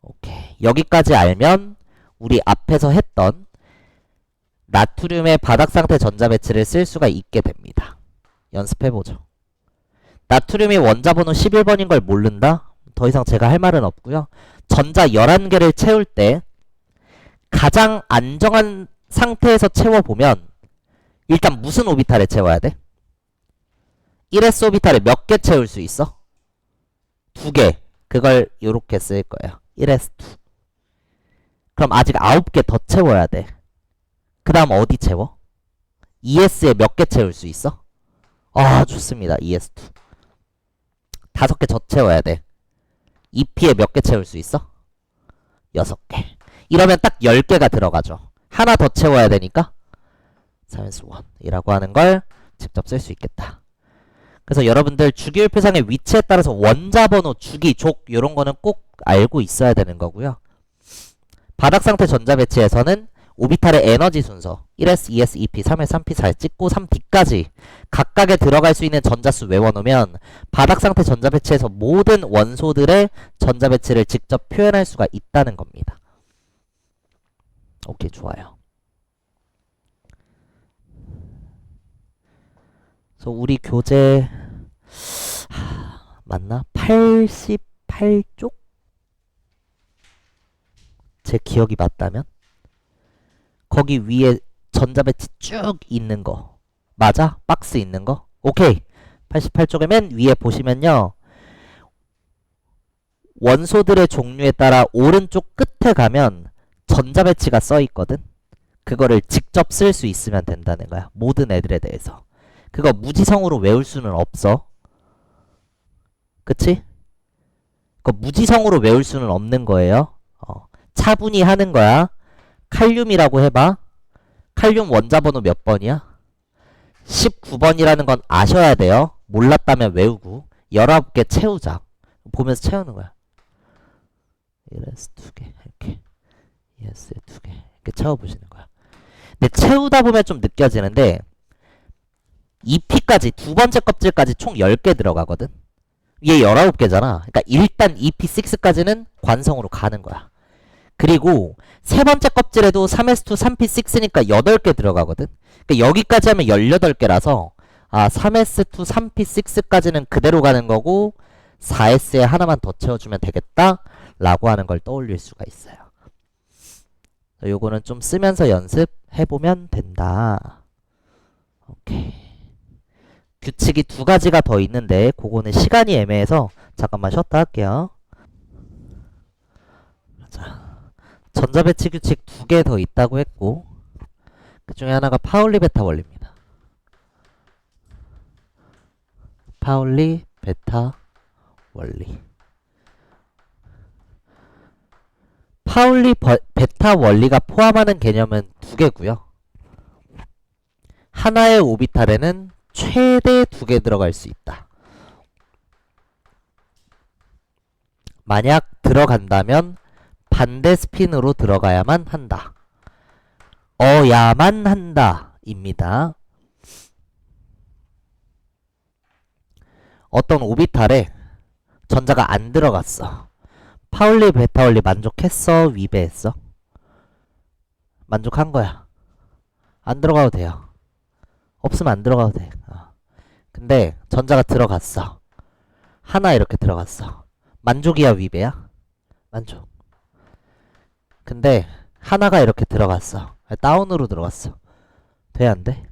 오케이. 여기까지 알면 우리 앞에서 했던 나트륨의 바닥상태 전자배치를 쓸 수가 있게 됩니다. 연습해보죠. 나트륨이 원자번호 11번인 걸 모른다? 더 이상 제가 할 말은 없고요. 전자 11개를 채울 때 가장 안정한 상태에서 채워보면 일단 무슨 오비탈에 채워야 돼? 1s 오비탈에 몇 개 채울 수 있어? 2개. 그걸 요렇게 쓸 거예요. 1s2. 그럼 아직 9개 더 채워야 돼. 그 다음 어디 채워? 2s에 몇 개 채울 수 있어? 아, 좋습니다. 2s2. 5개 더 채워야 돼. 2p에 몇 개 채울 수 있어? 6개. 이러면 딱 10개가 들어가죠. 하나 더 채워야 되니까 3s1이라고 하는 걸 직접 쓸 수 있겠다. 그래서 여러분들 주기율표상의 위치에 따라서 원자번호, 주기, 족 이런 거는 꼭 알고 있어야 되는 거고요. 바닥상태 전자배치에서는 오비탈의 에너지 순서 1s, 2s, 2p, 3s, 3p, 4s 찍고 3d까지 각각에 들어갈 수 있는 전자수 외워놓으면 바닥상태 전자배치에서 모든 원소들의 전자배치를 직접 표현할 수가 있다는 겁니다. 오케이, 좋아요. 그래서 우리 교재 맞나? 88쪽? 제 기억이 맞다면? 거기 위에 전자배치 쭉 있는 거 맞아? 박스 있는 거? 오케이. 88쪽에 맨 위에 보시면요, 원소들의 종류에 따라 오른쪽 끝에 가면 전자배치가 써 있거든. 그거를 직접 쓸 수 있으면 된다는 거야. 모든 애들에 대해서. 그거 무지성으로 외울 수는 없어. 그치? 그거 무지성으로 외울 수는 없는 거예요. 차분히 하는 거야. 칼륨이라고 해봐. 칼륨 원자번호 몇 번이야? 19번이라는 건 아셔야 돼요. 몰랐다면 외우고 19개 채우자. 보면서 채우는 거야. 1s 2개 이렇게, 2s에 2개 이렇게 채워보시는 거야. 근데 채우다 보면 좀 느껴지는데 2p까지 두 번째 껍질까지 총 10개 들어가거든. 얘 19개잖아. 그러니까 일단 2p6까지는 관성으로 가는 거야. 그리고 세 번째 껍질에도 3s2, 3p6니까 8개 들어가거든. 그러니까 여기까지 하면 18개라서 3s2, 3p6까지는 그대로 가는 거고 4s에 하나만 더 채워주면 되겠다 라고 하는 걸 떠올릴 수가 있어요. 요거는 좀 쓰면서 연습해보면 된다. 오케이. 규칙이 2가지가 더 있는데 그거는 시간이 애매해서 잠깐만 쉬었다 할게요. 자, 전자배치 규칙 2개 더 있다고 했고 그 중에 하나가 파울리 베타 원리입니다. 파울리 베타 원리. 파울리 베타 원리가 포함하는 개념은 2개고요. 하나의 오비탈에는 최대 2개 들어갈 수 있다. 만약 들어간다면 반대 스핀으로 들어가야만 한다. 어야만 한다 입니다. 어떤 오비탈에 전자가 안 들어갔어. 파울리 베타 원리 만족했어? 위배했어? 만족한 거야. 안 들어가도 돼요. 없으면 안 들어가도 돼. 근데 전자가 들어갔어. 하나 이렇게 들어갔어. 만족이야, 위배야? 만족. 근데 하나가 이렇게 들어갔어. 다운으로 들어갔어. 돼, 안 돼?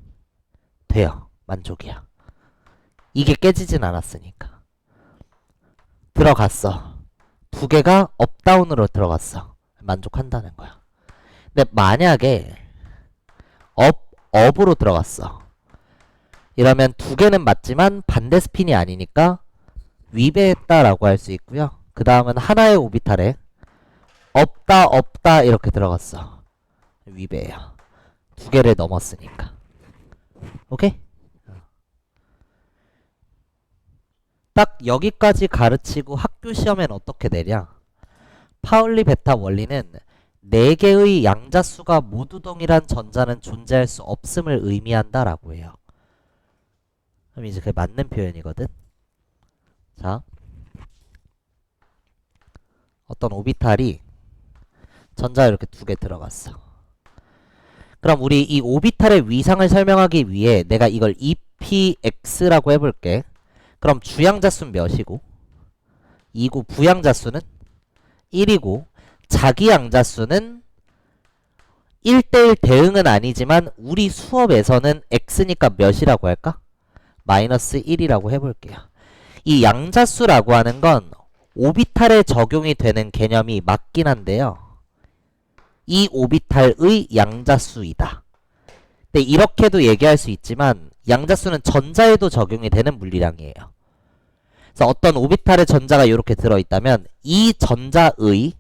돼요. 만족이야. 이게 깨지진 않았으니까. 들어갔어. 두 개가 업다운으로 들어갔어. 만족한다는 거야. 근데 만약에 업으로 들어갔어. 이러면 두 개는 맞지만 반대 스핀이 아니니까 위배했다라고 할 수 있고요. 그 다음은 하나의 오비탈에 없다 이렇게 들어갔어. 위배예요. 두 개를 넘었으니까. 오케이? 딱 여기까지 가르치고 학교 시험엔 어떻게 내냐? 파울리 베타 원리는 4개의 양자수가 모두 동일한 전자는 존재할 수 없음을 의미한다 라고 해요. 그럼 이제 그게 맞는 표현이거든. 자, 어떤 오비탈이 전자 이렇게 두 개 들어갔어. 그럼 우리 이 오비탈의 위상을 설명하기 위해 내가 이걸 EPX라고 해볼게. 그럼 주양자수는 몇이고 2고 부양자수는 1이고 자기 양자수는 1대1 대응은 아니지만 우리 수업에서는 x니까 몇이라고 할까? 마이너스 1이라고 해볼게요. 이 양자수라고 하는 건 오비탈에 적용이 되는 개념이 맞긴 한데요. 이 오비탈의 양자수이다. 근데 이렇게도 얘기할 수 있지만 양자수는 전자에도 적용이 되는 물리량이에요. 그래서 어떤 오비탈의 전자가 이렇게 들어있다면 이 전자의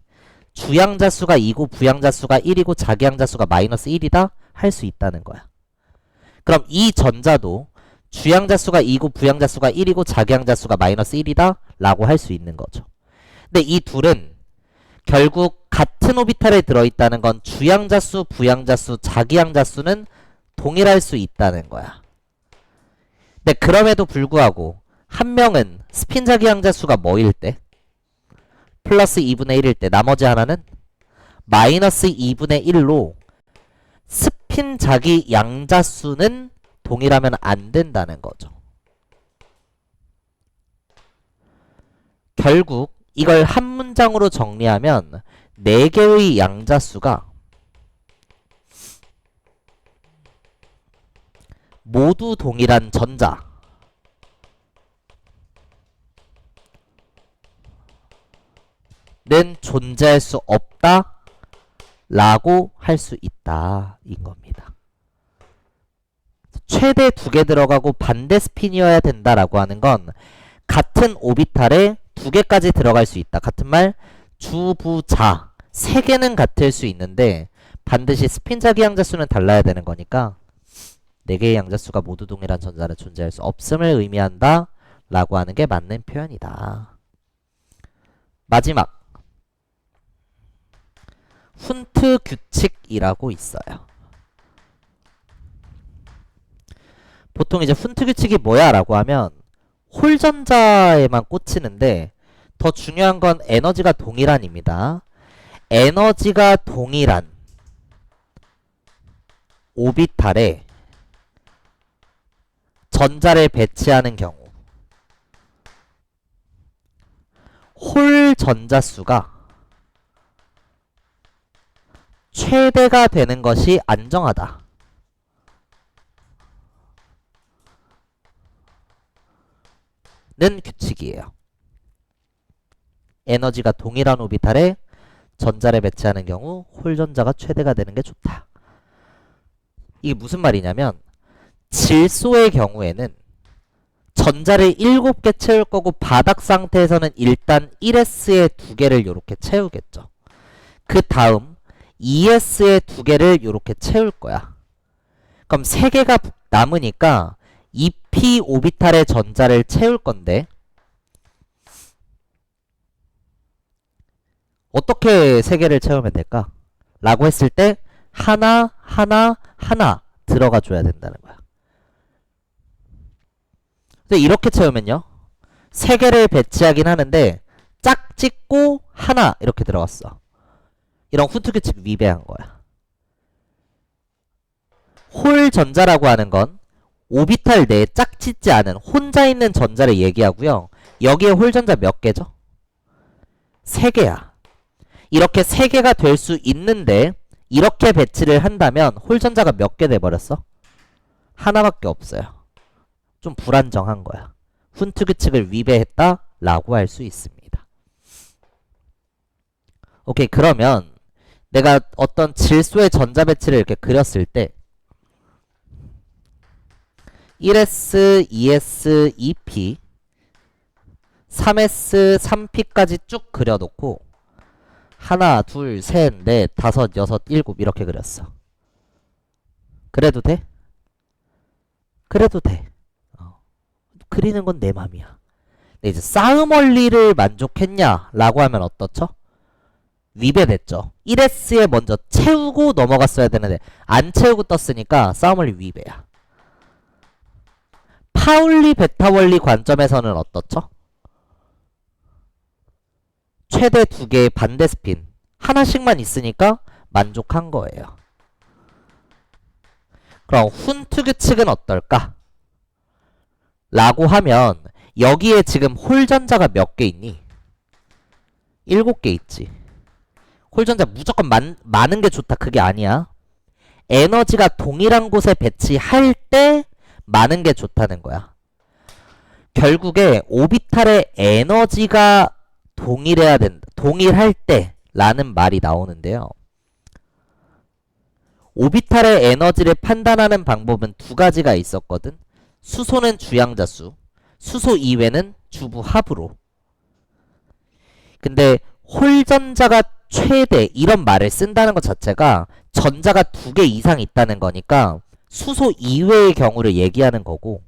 주양자수가 2고 부양자수가 1이고 자기양자수가 마이너스 1이다 할 수 있다는 거야. 그럼 이 전자도 주양자수가 2고 부양자수가 1이고 자기양자수가 마이너스 1이다 라고 할 수 있는 거죠. 근데 이 둘은 결국 같은 오비탈에 들어있다는 건 주양자수, 부양자수, 자기양자수는 동일할 수 있다는 거야. 근데 그럼에도 불구하고 한 명은 스핀 자기양자수가 뭐일 때? 플러스 2분의 1일 때 나머지 하나는 마이너스 2분의 1로 스핀 자기 양자수는 동일하면 안 된다는 거죠. 결국 이걸 한 문장으로 정리하면 4개의 양자수가 모두 동일한 전자 는 존재할 수 없다 라고 할 수 있다 인 겁니다. 최대 2개 들어가고 반대 스핀이어야 된다라고 하는 건 같은 오비탈에 2개까지 들어갈 수 있다. 같은 말 주, 부, 자 3개는 같을 수 있는데 반드시 스핀 자기 양자수는 달라야 되는 거니까 4개의 양자수가 모두 동일한 전자는 존재할 수 없음을 의미한다 라고 하는 게 맞는 표현이다. 마지막 훈트 규칙이라고 있어요. 보통 이제 훈트 규칙이 뭐야 라고 하면 홀전자에만 꽂히는데 더 중요한 건 에너지가 동일한입니다. 에너지가 동일한 오비탈에 전자를 배치하는 경우 홀 전자수가 최대가 되는 것이 안정하다. 는 규칙이에요. 에너지가 동일한 오비탈에 전자를 배치하는 경우 홀전자가 최대가 되는 게 좋다. 이게 무슨 말이냐면 질소의 경우에는 전자를 7개 채울 거고 바닥 상태에서는 일단 1s에 2개를 이렇게 채우겠죠. 그 다음 2s에 2개를 이렇게 채울 거야. 그럼 3개가 남으니까 2p 오비탈의 전자를 채울 건데 어떻게 3개를 채우면 될까? 라고 했을 때 하나 들어가 줘야 된다는 거야. 근데 이렇게 채우면요 3개를 배치하긴 하는데 짝짓고 하나 이렇게 들어갔어. 이런 훈트 규칙 위배한 거야. 홀 전자라고 하는 건 오비탈 내에 짝짓지 않은 혼자 있는 전자를 얘기하고요. 여기에 홀 전자 몇 개죠? 3개야. 이렇게 3개가 될 수 있는데 이렇게 배치를 한다면 홀전자가 몇 개 돼버렸어? 하나밖에 없어요. 좀 불안정한 거야. 훈트 규칙을 위배했다 라고 할 수 있습니다. 오케이, 그러면 내가 어떤 질소의 전자 배치를 이렇게 그렸을 때 1s, 2s, 2p 3s, 3p까지 쭉 그려놓고 하나, 둘, 셋, 넷, 다섯, 여섯, 일곱 이렇게 그렸어. 그래도 돼? 그래도 돼. 그리는 건 내 맘이야. 근데 이제 싸움 원리를 만족했냐? 라고 하면 어떻죠? 위배됐죠. 1S에 먼저 채우고 넘어갔어야 되는데 안 채우고 떴으니까 싸움 원리 위배야. 파울리 베타 원리 관점에서는 어떻죠? 최대 2개의 반대 스핀 하나씩만 있으니까 만족한 거예요. 그럼 훈트 규칙은 어떨까? 라고 하면 여기에 지금 홀전자가 몇 개 있니? 7개 있지. 홀전자 무조건 많은 게 좋다 그게 아니야. 에너지가 동일한 곳에 배치할 때 많은 게 좋다는 거야. 결국에 오비탈의 에너지가 동일해야 된다. 동일할 때 라는 말이 나오는데요. 오비탈의 에너지를 판단하는 방법은 두 가지가 있었거든. 수소는 주양자수, 수소 이외는 주부합으로. 근데 홀전자가 최대 이런 말을 쓴다는 것 자체가 전자가 2개 이상 있다는 거니까 수소 이외의 경우를 얘기하는 거고,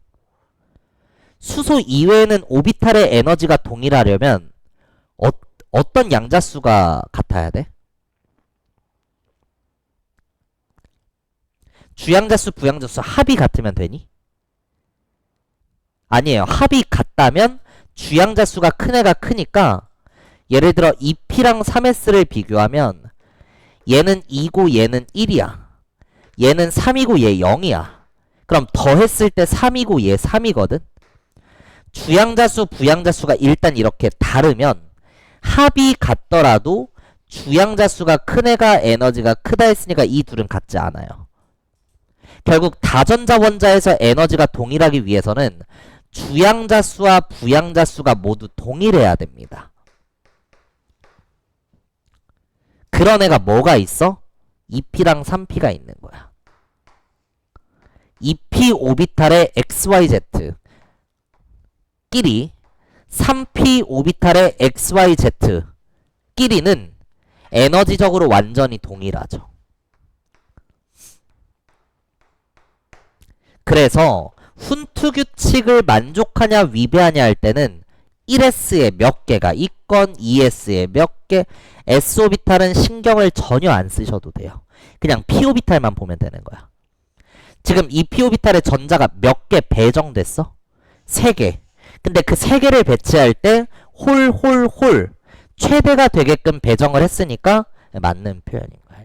수소 이외에는 오비탈의 에너지가 동일하려면 어떤 양자수가 같아야 돼? 주양자수, 부양자수 합이 같으면 되니? 아니에요. 합이 같다면 주양자수가 큰 애가 크니까 예를 들어 2P랑 3S를 비교하면 얘는 2고 얘는 1이야. 얘는 3이고 얘 0이야. 그럼 더했을 때 3이고 얘 3이거든. 주양자수, 부양자수가 일단 이렇게 다르면 합이 같더라도 주양자수가 큰 애가 에너지가 크다 했으니까 이 둘은 같지 않아요. 결국 다전자 원자에서 에너지가 동일하기 위해서는 주양자수와 부양자수가 모두 동일해야 됩니다. 그런 애가 뭐가 있어? 2P랑 3P가 있는 거야. 2P 오비탈의 XYZ 끼리 3P 오비탈의 XYZ 끼리는 에너지적으로 완전히 동일하죠. 그래서 훈트 규칙을 만족하냐 위배하냐 할 때는 1S에 몇 개가 있건 2S에 몇 개, S오비탈은 신경을 전혀 안 쓰셔도 돼요. 그냥 P오비탈만 보면 되는 거야. 지금 이 P오비탈의 전자가 몇 개 배정됐어? 3개. 근데 그 3개를 배치할 때 홀 최대가 되게끔 배정을 했으니까 맞는 표현인 거야.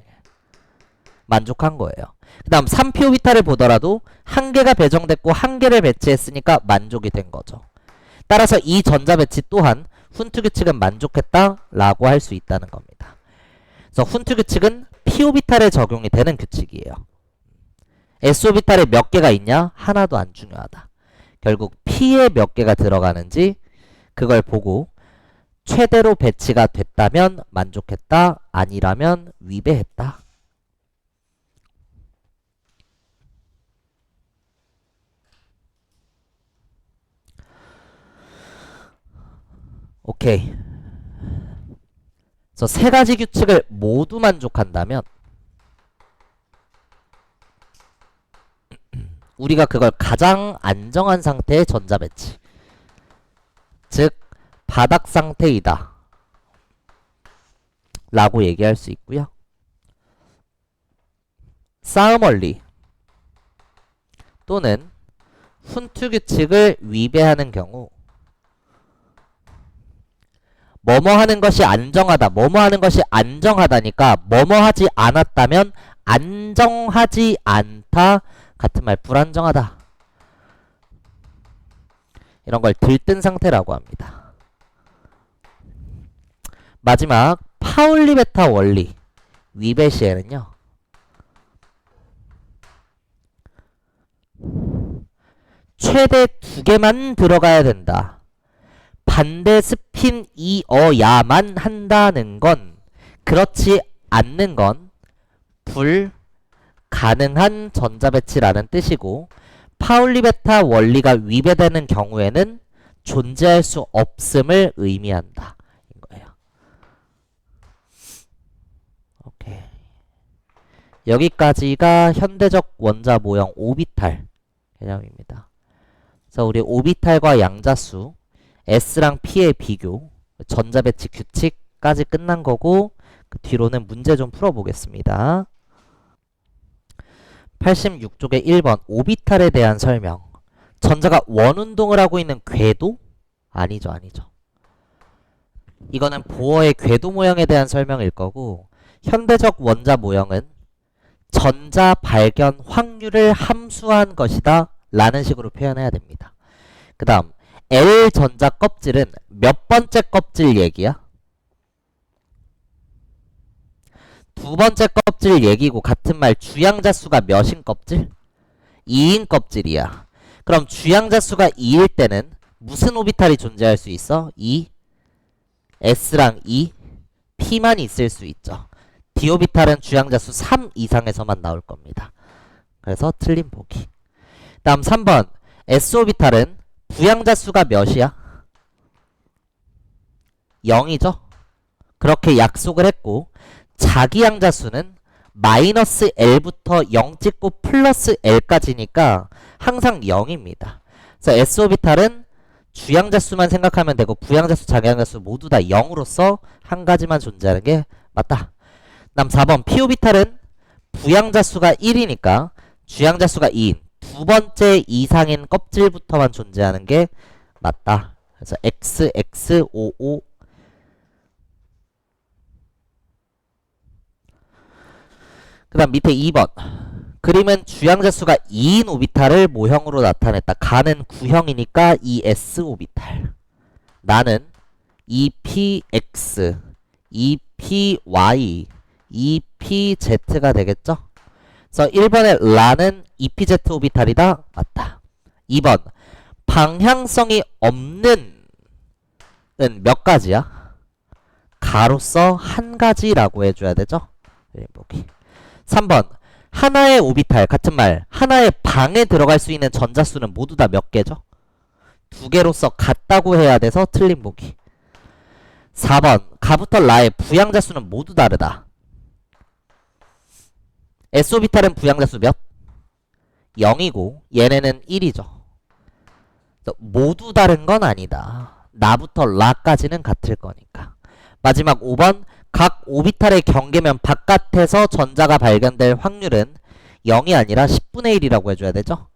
만족한 거예요. 그 다음 3P오비탈을 보더라도 1개가 배정됐고 1개를 배치했으니까 만족이 된 거죠. 따라서 이 전자 배치 또한 훈트 규칙은 만족했다라고 할 수 있다는 겁니다. 그래서 훈트 규칙은 P오비탈에 적용이 되는 규칙이에요. S오비탈에 몇 개가 있냐? 하나도 안 중요하다. 결국 P에 몇 개가 들어가는지 그걸 보고 최대로 배치가 됐다면 만족했다, 아니라면 위배했다. 오케이. 그래서 3가지 규칙을 모두 만족한다면 우리가 그걸 가장 안정한 상태의 전자 배치, 즉 바닥 상태이다 라고 얘기할 수 있고요. 싸움 원리 또는 훈트 규칙을 위배하는 경우 뭐뭐 하는 것이 안정하다, 뭐뭐 하는 것이 안정하다니까 뭐뭐 하지 않았다면 안정하지 않다, 같은 말 불안정하다, 이런 걸 들뜬 상태라고 합니다. 마지막 파울리 베타 원리 위배 시에는요, 최대 2개만 들어가야 된다. 반대 스핀이어야만 한다는 건 그렇지 않는 건 불가능한 전자배치라는 뜻이고 파울리 베타 원리가 위배되는 경우에는 존재할 수 없음을 의미한다. 인 거예요. 오케이. 여기까지가 현대적 원자 모형 오비탈 개념입니다. 그래서 우리 오비탈과 양자수 S랑 P의 비교, 전자배치 규칙까지 끝난 거고 그 뒤로는 문제 좀 풀어보겠습니다. 86쪽의 1번 오비탈에 대한 설명. 전자가 원운동을 하고 있는 궤도? 아니죠. 이거는 보어의 궤도 모형에 대한 설명일 거고 현대적 원자 모형은 전자 발견 확률을 함수한 것이다 라는 식으로 표현해야 됩니다. 그 다음 L 전자 껍질은 몇 번째 껍질 얘기야? 두 번째 껍질 얘기고 같은 말 주양자 수가 몇인 껍질? 2인 껍질이야. 그럼 주양자 수가 2일 때는 무슨 오비탈이 존재할 수 있어? 2, S랑 2, P만 있을 수 있죠. D 오비탈은 주양자 수 3 이상에서만 나올 겁니다. 그래서 틀린 보기. 다음 3번 S 오비탈은 부양자 수가 몇이야? 0이죠. 그렇게 약속을 했고 자기 양자 수는 마이너스 L부터 0 찍고 플러스 L까지니까 항상 0입니다. 그래서 S 오비탈은 주양자 수만 생각하면 되고 부양자 수, 자기 양자 수 모두 다 0으로서 한 가지만 존재하는 게 맞다. 다음 4번 P 오비탈은 부양자 수가 1이니까 주양자 수가 2인 두 번째 이상인 껍질부터만 존재하는 게 맞다. 그래서 X, X, O, O. 그 다음 밑에 2번. 그림은 주양자 수가 2인 오비탈을 모형으로 나타냈다. 가는 구형이니까 ES 오비탈. 나는 EPX, EPY, EPZ가 되겠죠? 그래서 1번의 라는 EPZ 오비탈이다. 맞다. 2번. 방향성이 없는 은 몇 가지야? 가로써 한 가지라고 해줘야 되죠? 보기. 3번. 하나의 오비탈, 같은 말, 하나의 방에 들어갈 수 있는 전자수는 모두 다 몇 개죠? 2개로서 같다고 해야 돼서 틀린 보기. 4번. 가부터 라의 부양자 수는 모두 다르다. S 오비탈은 부양자 수 몇? 0이고 얘네는 1이죠. 모두 다른 건 아니다. 나부터 라까지는 같을 거니까. 마지막 5번. 각 오비탈의 경계면 바깥에서 전자가 발견될 확률은 0이 아니라 10분의 1이라고 해줘야 되죠.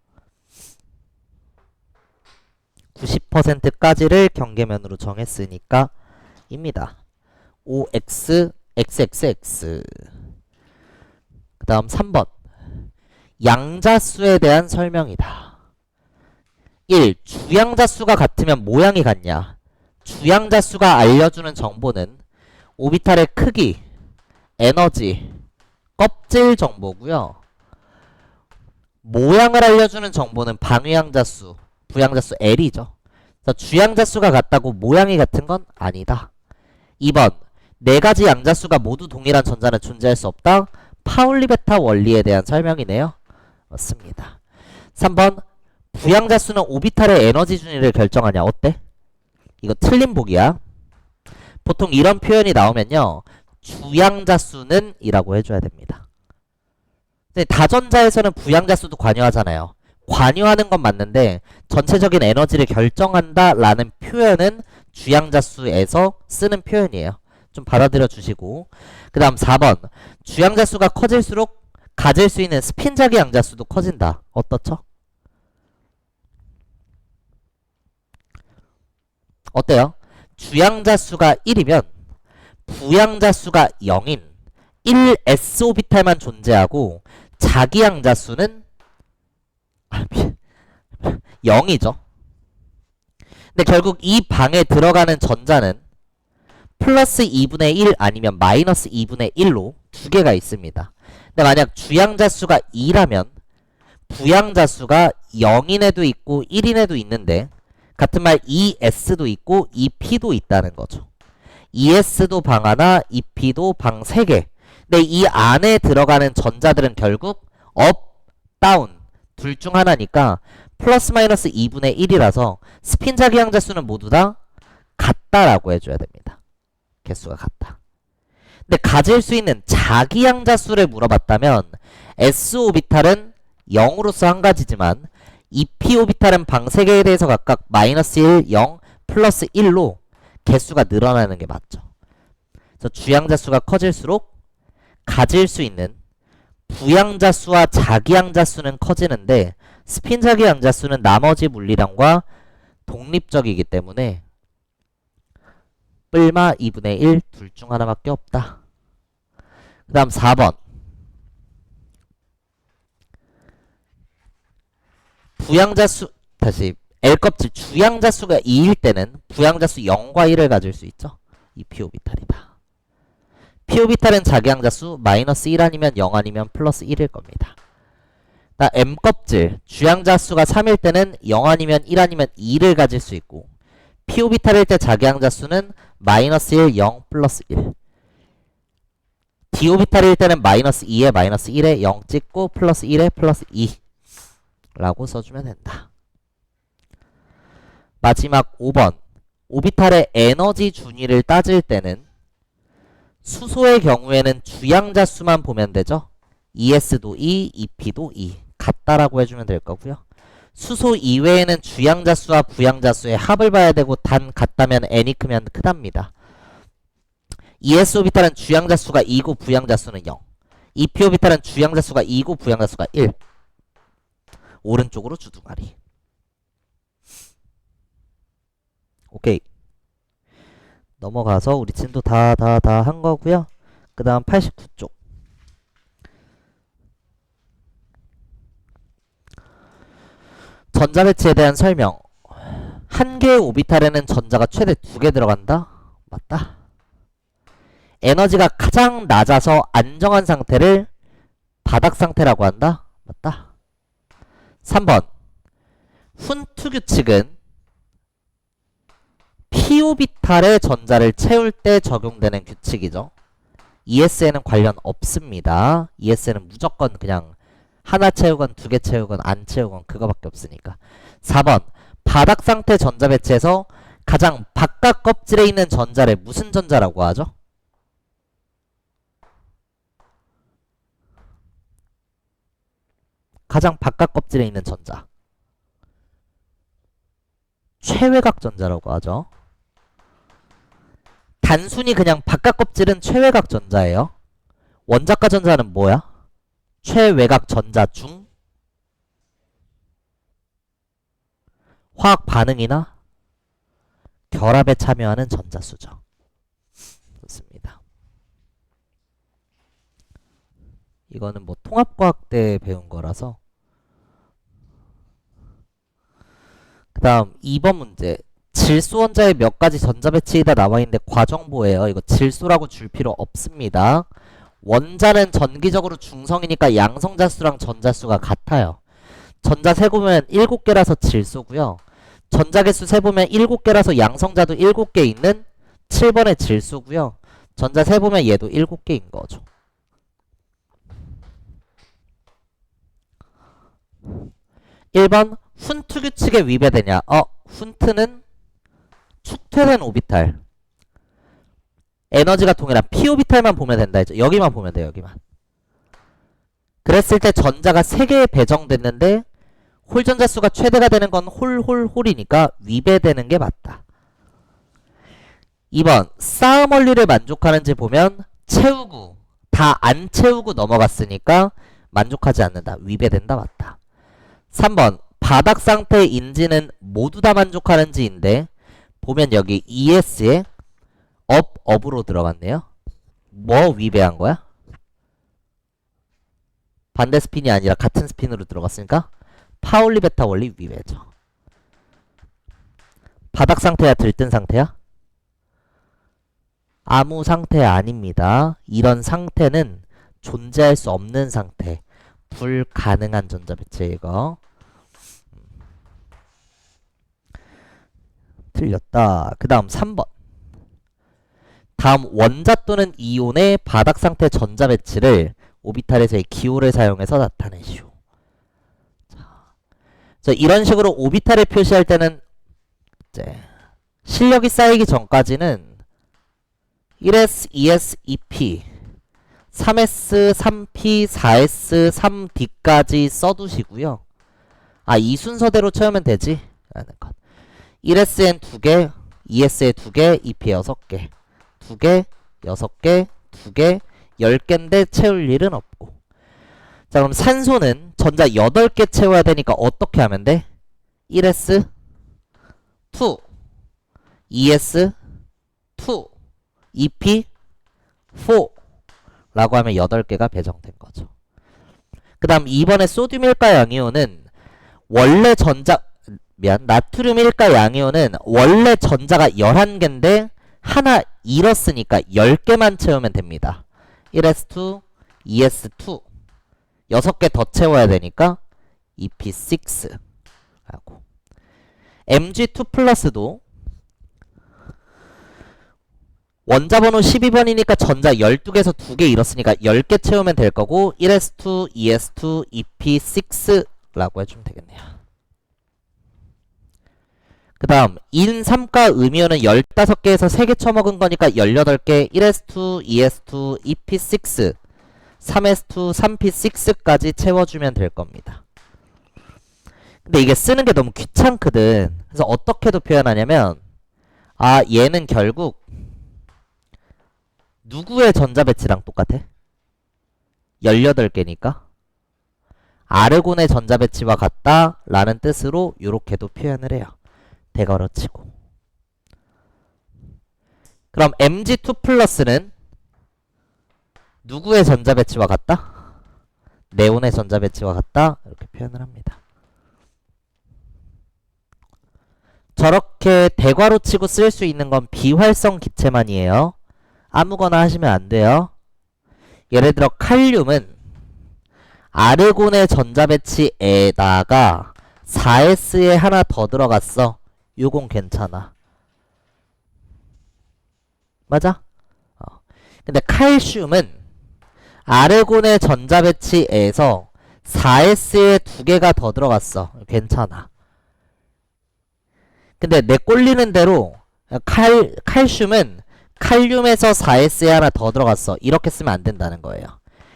90%까지를 경계면으로 정했으니까 입니다. OX, XXX. 그 다음 3번. 양자수에 대한 설명이다. 1. 주양자수가 같으면 모양이 같냐? 주양자수가 알려주는 정보는 오비탈의 크기, 에너지, 껍질 정보고요. 모양을 알려주는 정보는 반위양자수, 부양자수 L이죠. 그래서 주양자수가 같다고 모양이 같은 건 아니다. 2번. 네 가지 양자수가 모두 동일한 전자는 존재할 수 없다. 파울리 베타 원리에 대한 설명이네요. 맞습니다. 3번. 부양자수는 오비탈의 에너지 준위를 결정하냐? 어때? 이거 틀린 보기야. 보통 이런 표현이 나오면요. 주양자수는 이라고 해줘야 됩니다. 근데 다전자에서는 부양자수도 관여하잖아요. 관여하는 건 맞는데 전체적인 에너지를 결정한다 라는 표현은 주양자수에서 쓰는 표현이에요. 좀 받아들여 주시고. 그 다음 4번. 주양자수가 커질수록 가질 수 있는 스핀자기 양자수도 커진다. 어떻죠? 어때요? 주양자수가 1이면 부양자수가 0인 1s 오비탈만 존재하고 자기 양자수는 0이죠. 근데 결국 이 방에 들어가는 전자는 플러스 2분의 1 아니면 마이너스 2분의 1로 두 개가 있습니다. 근데 만약 주양자수가 2라면 부양자수가 0인에도 있고 1인에도 있는데 같은 말 ES도 있고 EP도 있다는 거죠. ES도 방 하나, EP도 방 3개. 근데 이 안에 들어가는 전자들은 결국 업, 다운 둘 중 하나니까 플러스 마이너스 2분의 1이라서 스핀 자기양자 수는 모두 다 같다라고 해줘야 됩니다. 개수가 같다. 근데 가질 수 있는 자기양자 수를 물어봤다면 S 오비탈은 0으로서 한 가지지만 EP 오비탈은 방 3개에 대해서 각각 마이너스 1, 0, 플러스 1로 개수가 늘어나는 게 맞죠. 그래서 주양자 수가 커질수록 가질 수 있는 부양자 수와 자기양자 수는 커지는데 스핀 자기양자 수는 나머지 물리량과 독립적이기 때문에 뿔마 2분의 1 둘 중 하나밖에 없다. 그 다음 4번 부양자수 다시 L껍질 주양자수가 2일 때는 부양자수 0과 1을 가질 수 있죠. 이 P오비탈이다. P오비탈은 자기양자수 마이너스 1 아니면 0 아니면 플러스 1일 겁니다. M껍질 주양자수가 3일 때는 0 아니면 1 아니면 2를 가질 수 있고 P오비탈일 때 자기양자수는 마이너스 1, 0, 플러스 1 D오비탈일 때는 마이너스 2에 마이너스 1에 0 찍고 플러스 1에 플러스 2 라고 써주면 된다. 마지막 5번 오비탈의 에너지 준위를 따질 때는 수소의 경우에는 주양자수만 보면 되죠. ES도 2, EP도 2 같다라고 해주면 될 거고요. 수소 이외에는 주양자수와 부양자수의 합을 봐야 되고 단 같다면 n이 크면 크답니다. ES 오비탈은 주양자수가 2고 부양자수는 0 EP 오비탈은 주양자수가 2고 부양자수가 1 오른쪽으로 주둥아리. 오케이. 넘어가서 우리 진도 다 한 거고요. 그 다음 89쪽. 전자배치에 대한 설명. 한 개의 오비탈에는 전자가 최대 2개 들어간다? 맞다. 에너지가 가장 낮아서 안정한 상태를 바닥 상태라고 한다? 맞다. 3번 훈트 규칙은 P오비탈의 전자를 채울 때 적용되는 규칙이죠. ES에는 관련 없습니다. ES에는 무조건 그냥 하나 채우건 2개 채우건 안 채우건 그거밖에 없으니까. 4번 바닥 상태 전자 배치에서 가장 바깥 껍질에 있는 전자를 무슨 전자라고 하죠? 가장 바깥 껍질에 있는 전자 최외곽 전자라고 하죠. 단순히 그냥 바깥 껍질은 최외곽 전자예요. 원자가 전자는 뭐야? 최외곽 전자 중 화학 반응이나 결합에 참여하는 전자수죠. 좋습니다. 이거는 뭐 통합과학 때 배운 거라서. 그 다음 2번 문제. 질소 원자의 몇 가지 전자 배치이다 나와 있는데 과정보예요. 이거 질소라고 줄 필요 없습니다. 원자는 전기적으로 중성이니까 양성자수랑 전자수가 같아요. 전자 세보면 7개라서 질소고요. 전자개수 세보면 7개라서 양성자도 7개 있는 7번의 질소고요. 전자 세보면 얘도 7개인 거죠. 1번 훈트 규칙에 위배되냐? 훈트는 축퇴된 오비탈. 에너지가 동일한 P오비탈만 보면 된다 했죠. 여기만 보면 돼요. 여기만. 그랬을 때 전자가 3개에 배정됐는데 홀 전자 수가 최대가 되는 건 홀이니까 위배되는 게 맞다. 2번 싸움 원리를 만족하는지 보면 채우고 다 안 채우고 넘어갔으니까 만족하지 않는다. 위배된다. 맞다. 3번 바닥 상태 인지는 모두 다 만족하는지인데 보면 여기 ES에 업으로 들어갔네요. 뭐 위배한 거야? 반대 스핀이 아니라 같은 스핀으로 들어갔으니까 파울리 베타 원리 위배죠. 바닥 상태야 들뜬 상태야? 아무 상태 아닙니다. 이런 상태는 존재할 수 없는 상태. 불가능한 전자 배치 이거. 틀렸다. 그 다음 3번. 다음 원자 또는 이온의 바닥 상태 전자 배치를 오비탈에서의 기호를 사용해서 나타내시오. 자, 이런 식으로 오비탈을 표시할 때는 이제 실력이 쌓이기 전까지는 1s, 2s, 2p, 3s, 3p, 4s, 3d까지 써두시고요. 아, 이 순서대로 채우면 되지? 라는 것. 1s엔 2개, 2s에 2개, 2p에 6개. 2개, 6개, 2개, 10개인데 채울 일은 없고. 자, 그럼 산소는 전자 8개 채워야 되니까 어떻게 하면 돼? 1s, 2, 2s, 2, 2p, 4 라고 하면 8개가 배정된 거죠. 그 다음 2번에 소듐 일가 양이온은 원래 나트륨 일가 양이온은 원래 전자가 11개인데 하나 잃었으니까 10개만 채우면 됩니다. 1s2, 2s2 6개 더 채워야 되니까 EP6 라고. Mg2 플러스도 원자 번호 12번이니까 전자 12개에서 2개 잃었으니까 10개 채우면 될 거고 1s2, 2s2, EP6 라고 해주면 되겠네요. 그 다음 인3가 음이온은 15개에서 3개 처먹은 거니까 18개 1s2, 2s2, EP6 3s2, 3p6까지 채워주면 될 겁니다. 근데 이게 쓰는 게 너무 귀찮거든. 그래서 어떻게도 표현하냐면 아 얘는 결국 누구의 전자 배치랑 똑같아? 18개니까 아르곤의 전자 배치와 같다 라는 뜻으로 이렇게도 표현을 해요. 대괄호 치고. 그럼 Mg2 플러스는 누구의 전자 배치와 같다? 네온의 전자 배치와 같다 이렇게 표현을 합니다. 저렇게 대괄호 치고 쓸 수 있는 건 비활성 기체만이에요. 아무거나 하시면 안 돼요. 예를 들어 칼륨은 아르곤의 전자 배치에다가 4s에 하나 더 들어갔어. 요건 괜찮아. 맞아? 근데 칼슘은 아르곤의 전자 배치에서 4s에 2개가 더 들어갔어. 괜찮아. 근데 내 꼴리는 대로 칼슘은 칼륨에서 4s에 하나 더 들어갔어. 이렇게 쓰면 안 된다는 거예요.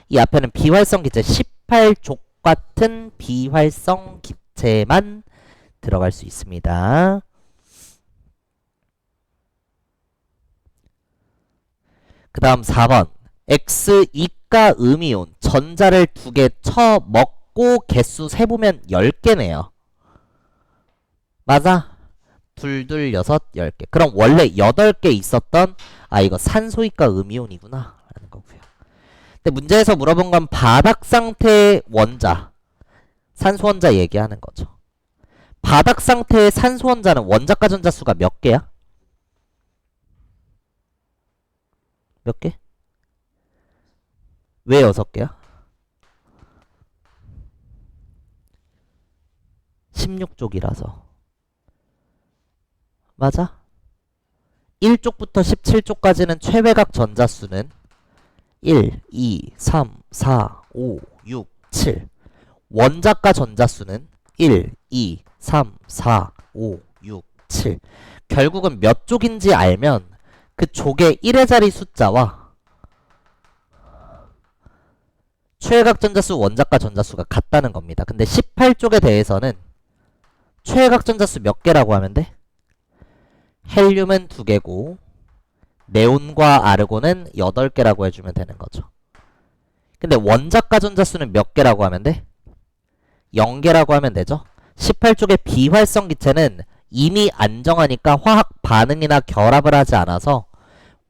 이 앞에는 비활성 기체 18족 같은 비활성 기체만 들어갈 수 있습니다. 그 다음 4번 X2가 음이온 전자를 2개 쳐먹고 개수 세보면 10개네요. 맞아? 2, 2, 6, 10개. 그럼 원래 8개 있었던 이거 산소이가 음이온이구나 라는 거고요. 근데 문제에서 물어본 건 바닥 상태의 원자 산소 원자 얘기하는 거죠. 바닥 상태의 산소 원자는 원자가 전자 수가 몇 개야? 몇 개? 왜 6개야? 16족이라서. 맞아? 1족부터 17족까지는 최외각 전자수는 1, 2, 3, 4, 5, 6, 7. 원자가 전자수는 1, 2, 3, 4, 5, 6, 7. 결국은 몇 족인지 알면 그 족의 1의 자리 숫자와 최외각 전자수 원자가 전자수가 같다는 겁니다. 근데 18족에 대해서는 최외각 전자수 몇 개라고 하면 돼? 헬륨은 2개고 네온과 아르곤은 8개라고 해주면 되는 거죠. 근데 원자가 전자수는 몇 개라고 하면 돼? 0개라고 하면 되죠. 18쪽의 비활성 기체는 이미 안정하니까 화학 반응이나 결합을 하지 않아서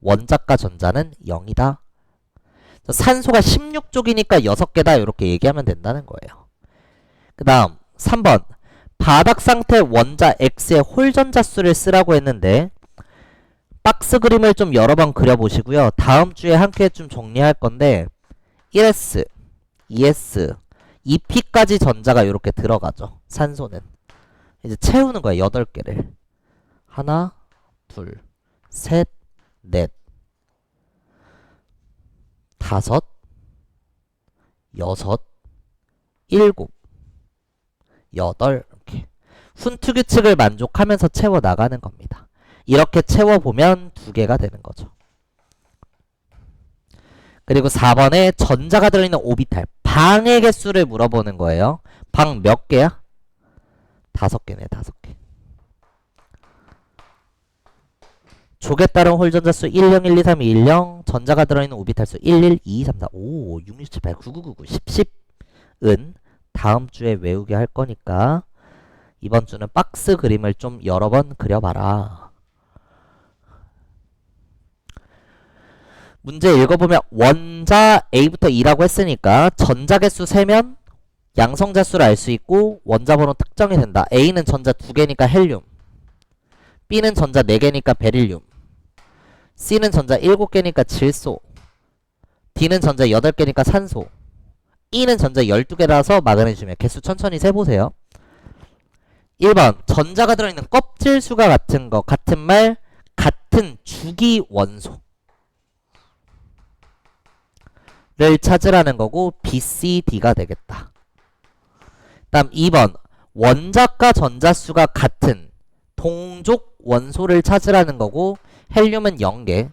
원자가 전자는 0이다. 산소가 16쪽이니까 6개다 이렇게 얘기하면 된다는 거예요. 그 다음 3번 바닥 상태 원자 X의 홀 전자수를 쓰라고 했는데 박스 그림을 좀 여러 번 그려보시고요. 다음 주에 한 큐에 좀 정리할 건데 1s, 2s, 2P까지 전자가 이렇게 들어가죠. 산소는. 이제 채우는 거야. 8개를. 하나, 둘, 셋, 넷, 다섯, 여섯, 일곱, 여덟 이렇게 훈투 규칙을 만족하면서 채워 나가는 겁니다. 이렇게 채워보면 2개가 되는 거죠. 그리고 4번에 전자가 들어있는 오비탈 방의 개수를 물어보는 거예요. 방 몇 개야? 5개네. 5개. 족에 따른 홀전자 수 10, 1, 2, 3, 2, 1, 0 전자가 들어있는 오비탈 수 1, 1, 2, 3, 4, 5, 6, 6, 7, 8, 9, 9, 9, 9, 10, 10은 다음 주에 외우게 할 거니까 이번 주는 박스 그림을 좀 여러 번 그려봐라. 문제 읽어보면 원자 A부터 E라고 했으니까 전자 개수 세면 양성자 수를 알 수 있고 원자 번호 특정이 된다. A는 전자 2개니까 헬륨, B는 전자 4개니까 베릴륨, C는 전자 7개니까 질소, D는 전자 8개니까 산소, E는 전자 12개라서 마그네슘이에요. 개수 천천히 세보세요. 1번 전자가 들어있는 껍질 수가 같은 거, 같은 말, 같은 주기 원소 를 찾으라는 거고 B, C, D가 되겠다. 다음 2번 원자과 전자수가 같은 동족 원소를 찾으라는 거고 헬륨은 0개,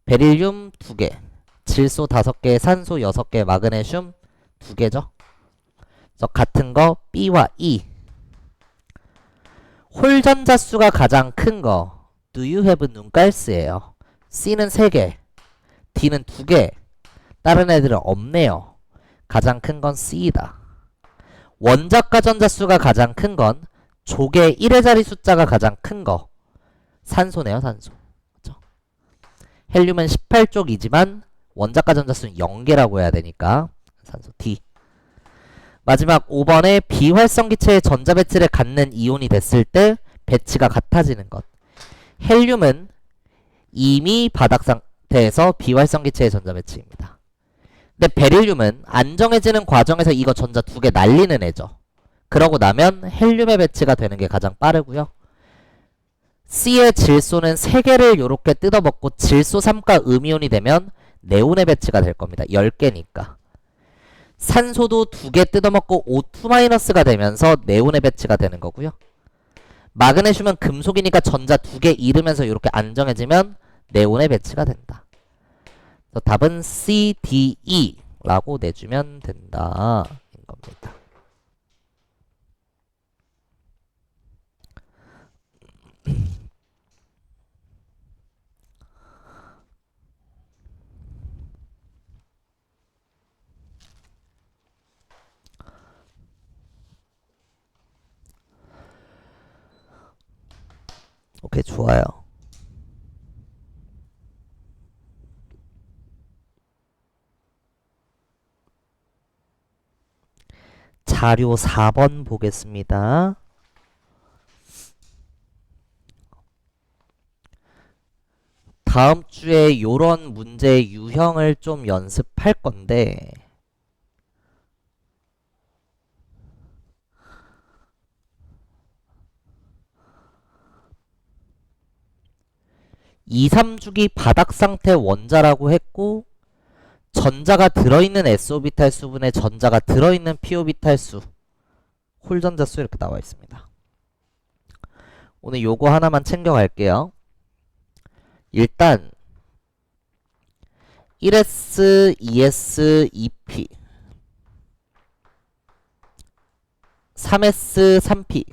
베릴륨 2개, 질소 5개, 산소 6개, 마그네슘 2개죠. 그래서 같은 거 B와 E. 홀전자 수가 가장 큰 거 Do you have 눈깔스예요. C는 3개, D는 2개, 다른 애들은 없네요. 가장 큰 건 C이다. 원자과 전자수가 가장 큰 건 족의 1의 자리 숫자가 가장 큰 거 산소네요. 산소. 그렇죠? 헬륨은 18쪽이지만 원자과 전자수는 0개라고 해야 되니까 산소 D. 마지막 5번에 비활성기체의 전자 배치를 갖는 이온이 됐을 때 배치가 같아지는 것. 헬륨은 이미 바닥 상태에서 비활성기체의 전자 배치입니다. 근데 베릴륨은 안 정해지는 과정에서 이거 전자 2개 날리는 애죠. 그러고 나면 헬륨의 배치가 되는 게 가장 빠르고요. C의 질소는 3개를 요렇게 뜯어먹고 질소 3가 음이온이 되면 네온의 배치가 될 겁니다. 10개니까. 산소도 2개 뜯어먹고 O2-가 되면서 네온의 배치가 되는 거고요. 마그네슘은 금속이니까 전자 2개 잃으면서 이렇게 안 정해지면 네온의 배치가 된다. 그래서 답은 C, D, E 라고 내주면 된다 인 겁니다. 오케이, 좋아요. 자료 4번 보겠습니다. 다음 주에 요런 문제 유형을 좀 연습할 건데 2, 3주기 바닥 상태 원자라고 했고 전자가 들어있는 S오비탈 수분에 전자가 들어있는 P오비탈 수, 홀전자 수 이렇게 나와 있습니다. 오늘 요거 하나만 챙겨갈게요. 일단 1S, 2S, 2P 3S, 3P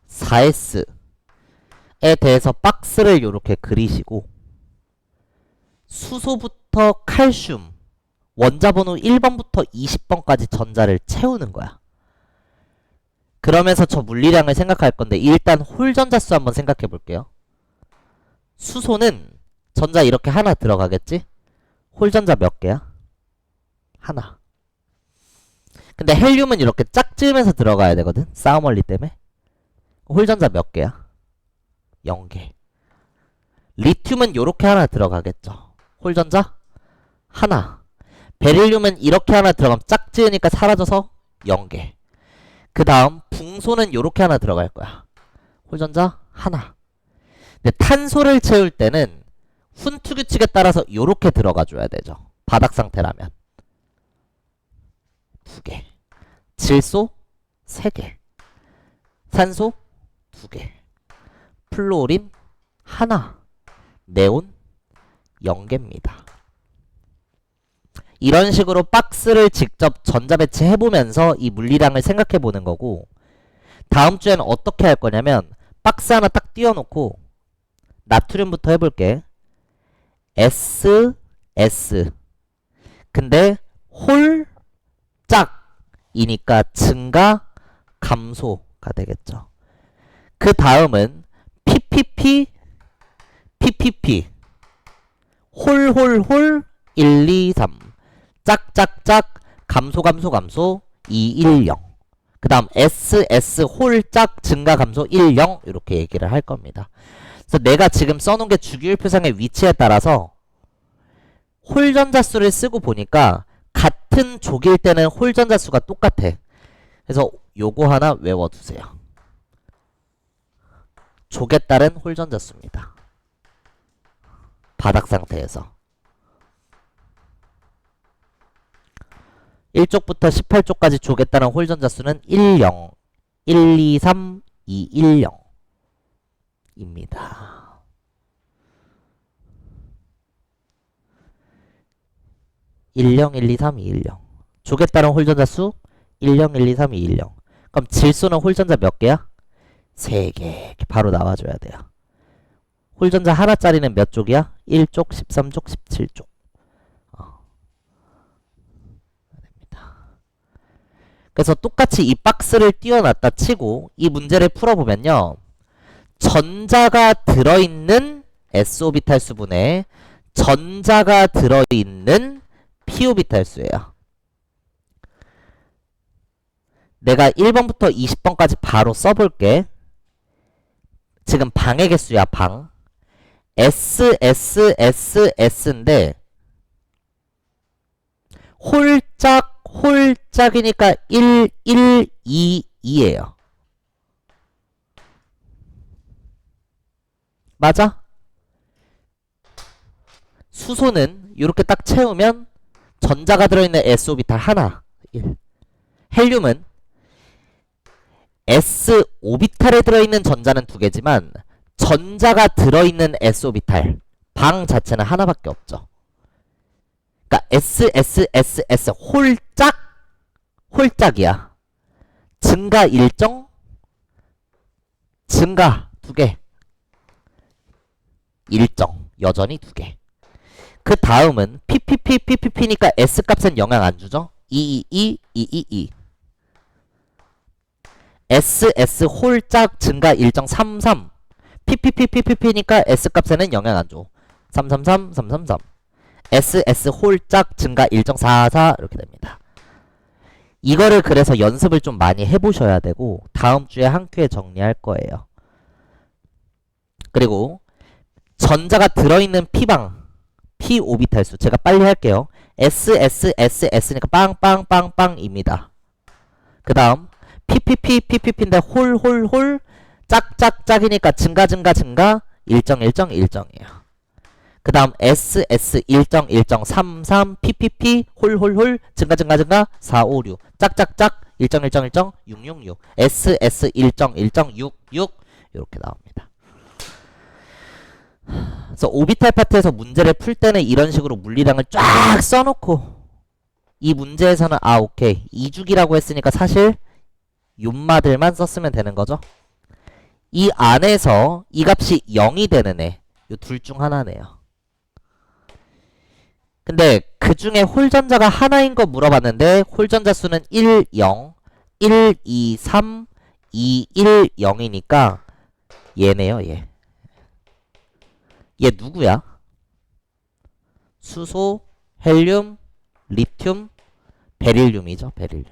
4S에 대해서 박스를 요렇게 그리시고 수소부터 칼슘 원자번호 1번부터 20번까지 전자를 채우는 거야. 그러면서 저 물리량을 생각할 건데 일단 홀전자수 한번 생각해 볼게요. 수소는 전자 이렇게 하나 들어가겠지? 홀전자 몇 개야? 하나. 근데 헬륨은 이렇게 짝지으면서 들어가야 되거든? 싸움 원리 때문에. 홀전자 몇 개야? 0개. 리튬은 요렇게 하나 들어가겠죠? 홀전자? 하나. 베릴륨은 이렇게 하나 들어가면 짝지으니까 사라져서 0개. 그 다음 붕소는 요렇게 하나 들어갈 거야. 홀전자 하나. 근데 탄소를 채울 때는 훈투 규칙에 따라서 요렇게 들어가 줘야 되죠. 바닥 상태라면 2개. 질소 3개. 산소 2개. 플루오린 하나. 네온 0개입니다. 이런 식으로 박스를 직접 전자배치 해보면서 이 물리량을 생각해 보는 거고, 다음 주에는 어떻게 할 거냐면 박스 하나 딱 띄워놓고 나트륨부터 해볼게. S, S. 근데 홀, 짝이니까 증가, 감소가 되겠죠. 그 다음은 PPP, PPP. 홀, 1, 2, 3. 짝짝짝, 감소, 2, 1, 0. 그 다음 SS, 홀, 짝, 증가, 감소, 1, 0. 이렇게 얘기를 할 겁니다. 그래서 내가 지금 써놓은 게 주기율 표상의 위치에 따라서 홀전자 수를 쓰고 보니까 같은 족일 때는 홀전자 수가 똑같아. 그래서 요거 하나 외워두세요. 족에 따른 홀전자 수입니다. 바닥 상태에서 1쪽부터 18쪽까지 족에 따른 홀전자 수는 1, 0, 1, 2, 3, 2, 1, 0 입니다. 1, 0, 1, 2, 3, 2, 1, 0. 족에 따른 홀전자 수 1, 0, 1, 2, 3, 2, 1, 0. 그럼 질소는 홀전자 몇 개야? 3개. 이렇게 바로 나와줘야 돼요. 홀전자 하나짜리는 몇 쪽이야? 1쪽, 13쪽, 17쪽. 그래서 똑같이 이 박스를 띄워놨다 치고 이 문제를 풀어보면요. 전자가 들어있는 S오비탈 수분에 전자가 들어있는 P오비탈 수예요. 내가 1번부터 20번까지 바로 써볼게. 지금 방의 개수야, 방. S, S, S, S인데 홀짝이니까 1, 1, 2, 2예요. 맞아? 수소는 이렇게 딱 채우면 전자가 들어있는 S오비탈 하나 1. 헬륨은 S오비탈에 들어있는 전자는 2개지만 전자가 들어있는 S오비탈 방 자체는 하나밖에 없죠. 그러니까 S, S, S, S 홀짝이야. 증가 일정, 증가 2개. 일정 여전히 2개. 그 다음은 PPP니까 S 값은 영향 안 주죠. 222 SS 홀짝 증가 일정 33. PPP니까 S 값에는 영향 안 줘. 333 SS 홀짝 증가 일정 44 이렇게 됩니다. 이거를 그래서 연습을 좀 많이 해보셔야 되고 다음 주에 한 큐에 정리할 거예요. 그리고 전자가 들어있는 P방 P오비탈 수 제가 빨리 할게요. SSSS니까 빵빵빵빵입니다. 그 다음 PPP인데 홀 짝짝짝이니까 증가 일정이에요. 그 다음 SS 일정 33 PPP 홀 증가 4, 5, 6 짝짝짝 일정 666 SS 일정 66 이렇게 나옵니다. 그래서 오비탈 파트에서 문제를 풀 때는 이런 식으로 물리량을 쫙 써놓고 이 문제에서는 오케이 2주기라고 했으니까 사실 윤마들만 썼으면 되는 거죠. 이 안에서 이 값이 0이 되는 애 요 둘 중 하나네요. 근데 그 중에 홀전자가 하나인 거 물어봤는데 홀전자 수는 1, 0, 1, 2, 3, 2, 1, 0이니까 얘네요, 얘. 얘 누구야? 수소, 헬륨, 리튬, 베릴륨이죠, 베릴륨.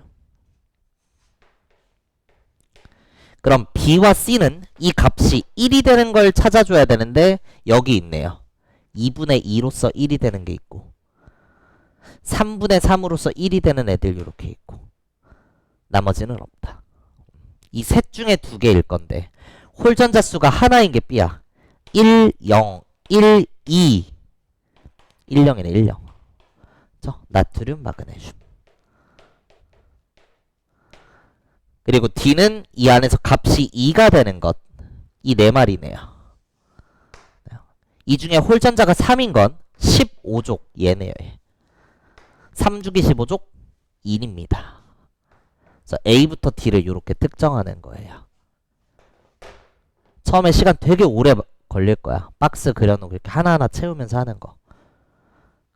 그럼 B와 C는 이 값이 1이 되는 걸 찾아줘야 되는데 여기 있네요. 2분의 2로서 1이 되는 게 있고 3분의 3으로서 1이 되는 애들 이렇게 있고 나머지는 없다. 이 셋 중에 두 개일 건데 홀전자 수가 하나인 게 B야. 1, 0, 1, 2 1, 0이네 1, 0 나트륨, 마그네슘. 그리고 D는 이 안에서 값이 2가 되는 것. 이 네 마리네요. 이 중에 홀전자가 3인 건 15족 얘네요. 3주기 15족 1입니다. 그래서 A부터 D를 이렇게 특정하는 거예요. 처음에 시간 되게 오래 걸릴 거야. 박스 그려놓고 이렇게 하나하나 채우면서 하는 거.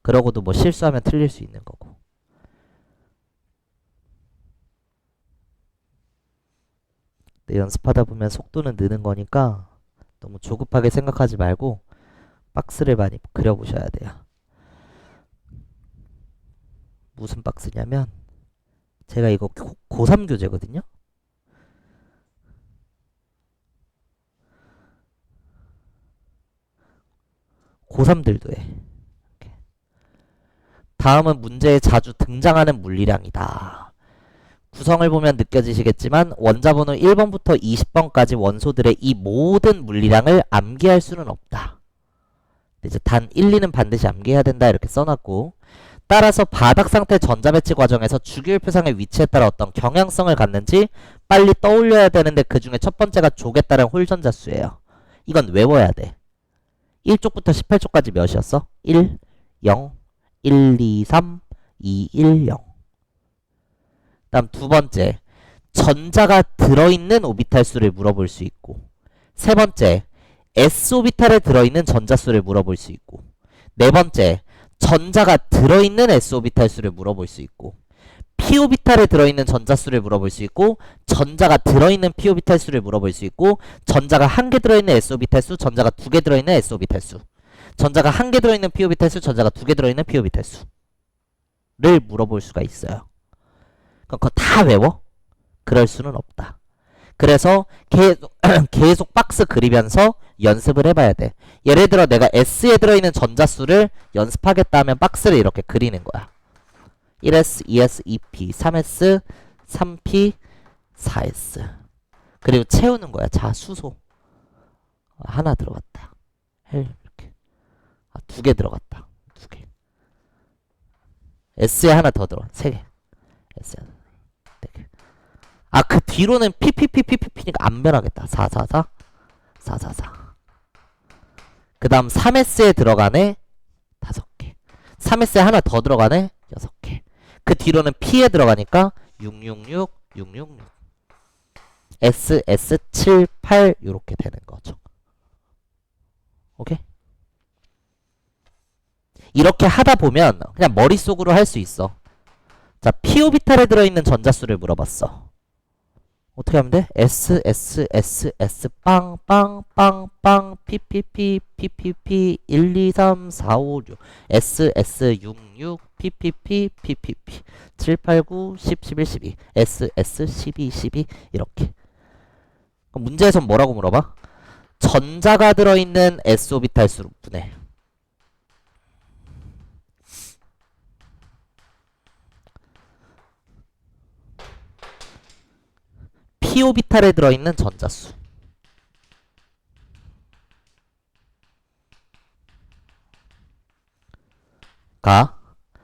그러고도 뭐 실수하면 틀릴 수 있는 거고. 근데 연습하다 보면 속도는 느는 거니까 너무 조급하게 생각하지 말고 박스를 많이 그려보셔야 돼요. 무슨 박스냐면 제가 이거 고3 교재거든요. 고3들도 해. 이렇게. 다음은 문제에 자주 등장하는 물리량이다. 구성을 보면 느껴지시겠지만 원자번호 1번부터 20번까지 원소들의 이 모든 물리량을 암기할 수는 없다. 이제 단 1, 2는 반드시 암기해야 된다 이렇게 써놨고 따라서 바닥 상태 전자배치 과정에서 주기율 표상의 위치에 따라 어떤 경향성을 갖는지 빨리 떠올려야 되는데 그 중에 첫 번째가 족에 따른 홀전자 수예요. 이건 외워야 돼. 1족부터 18족까지 몇이었어? 1, 0, 1, 2, 3, 2, 1, 0. 다음 두 번째, 전자가 들어있는 오비탈 수를 물어볼 수 있고 세 번째, s오비탈에 들어있는 전자 수를 물어볼 수 있고 네 번째, 전자가 들어있는 s오비탈 수를 물어볼 수 있고 p오비탈에 들어있는 전자 수를 물어볼 수 있고 전자가 들어있는 p오비탈 수를 물어볼 수 있고 전자가 한 개 들어있는 s오비탈 수, 전자가 두 개 들어있는 s오비탈 수, 전자가 한 개 들어있는 p오비탈 수, 전자가 두 개 들어있는 p오비탈 수를 물어볼 수가 있어요. 그럼 그거 다 외워? 그럴 수는 없다. 그래서 계속 박스 그리면서 연습을 해봐야 돼. 예를 들어 내가 S에 들어있는 전자수를 연습하겠다 하면 박스를 이렇게 그리는 거야. 1S, 2S, 2P, 3S, 3P, 4S. 그리고 채우는 거야. 자, 수소. 하나 들어갔다. 이렇게. 두 개 들어갔다. 두 개. S에 하나 더 들어가. 세 개. S에 하나. 네 개. 그 뒤로는 PPPPP니까 안 변하겠다. 444, 444. 그 다음 3S에 들어가네 5개. 3S에 하나 더 들어가네 6개. 그 뒤로는 P에 들어가니까 666, 666. SS, 7, 8 이렇게 되는 거죠. 오케이? 이렇게 하다 보면 그냥 머릿속으로 할 수 있어. 자, p오비탈에 들어있는 전자수를 물어봤어. 어떻게 하면 돼? S, S, S, S, 빵, 빵, 빵, 빵, P, P, P, P, P, P, 1, 2, 3, 4, 5, 6, S, S, 6, 6, P, P, P, P, P, P, 7, 8, 9, 10, 11, 12, S, S, 12, 12, 이렇게. 그럼 문제에선 뭐라고 물어봐? 전자가 들어있는 S오비탈 수로 분해. p오비탈에 들어있는 전자수. 가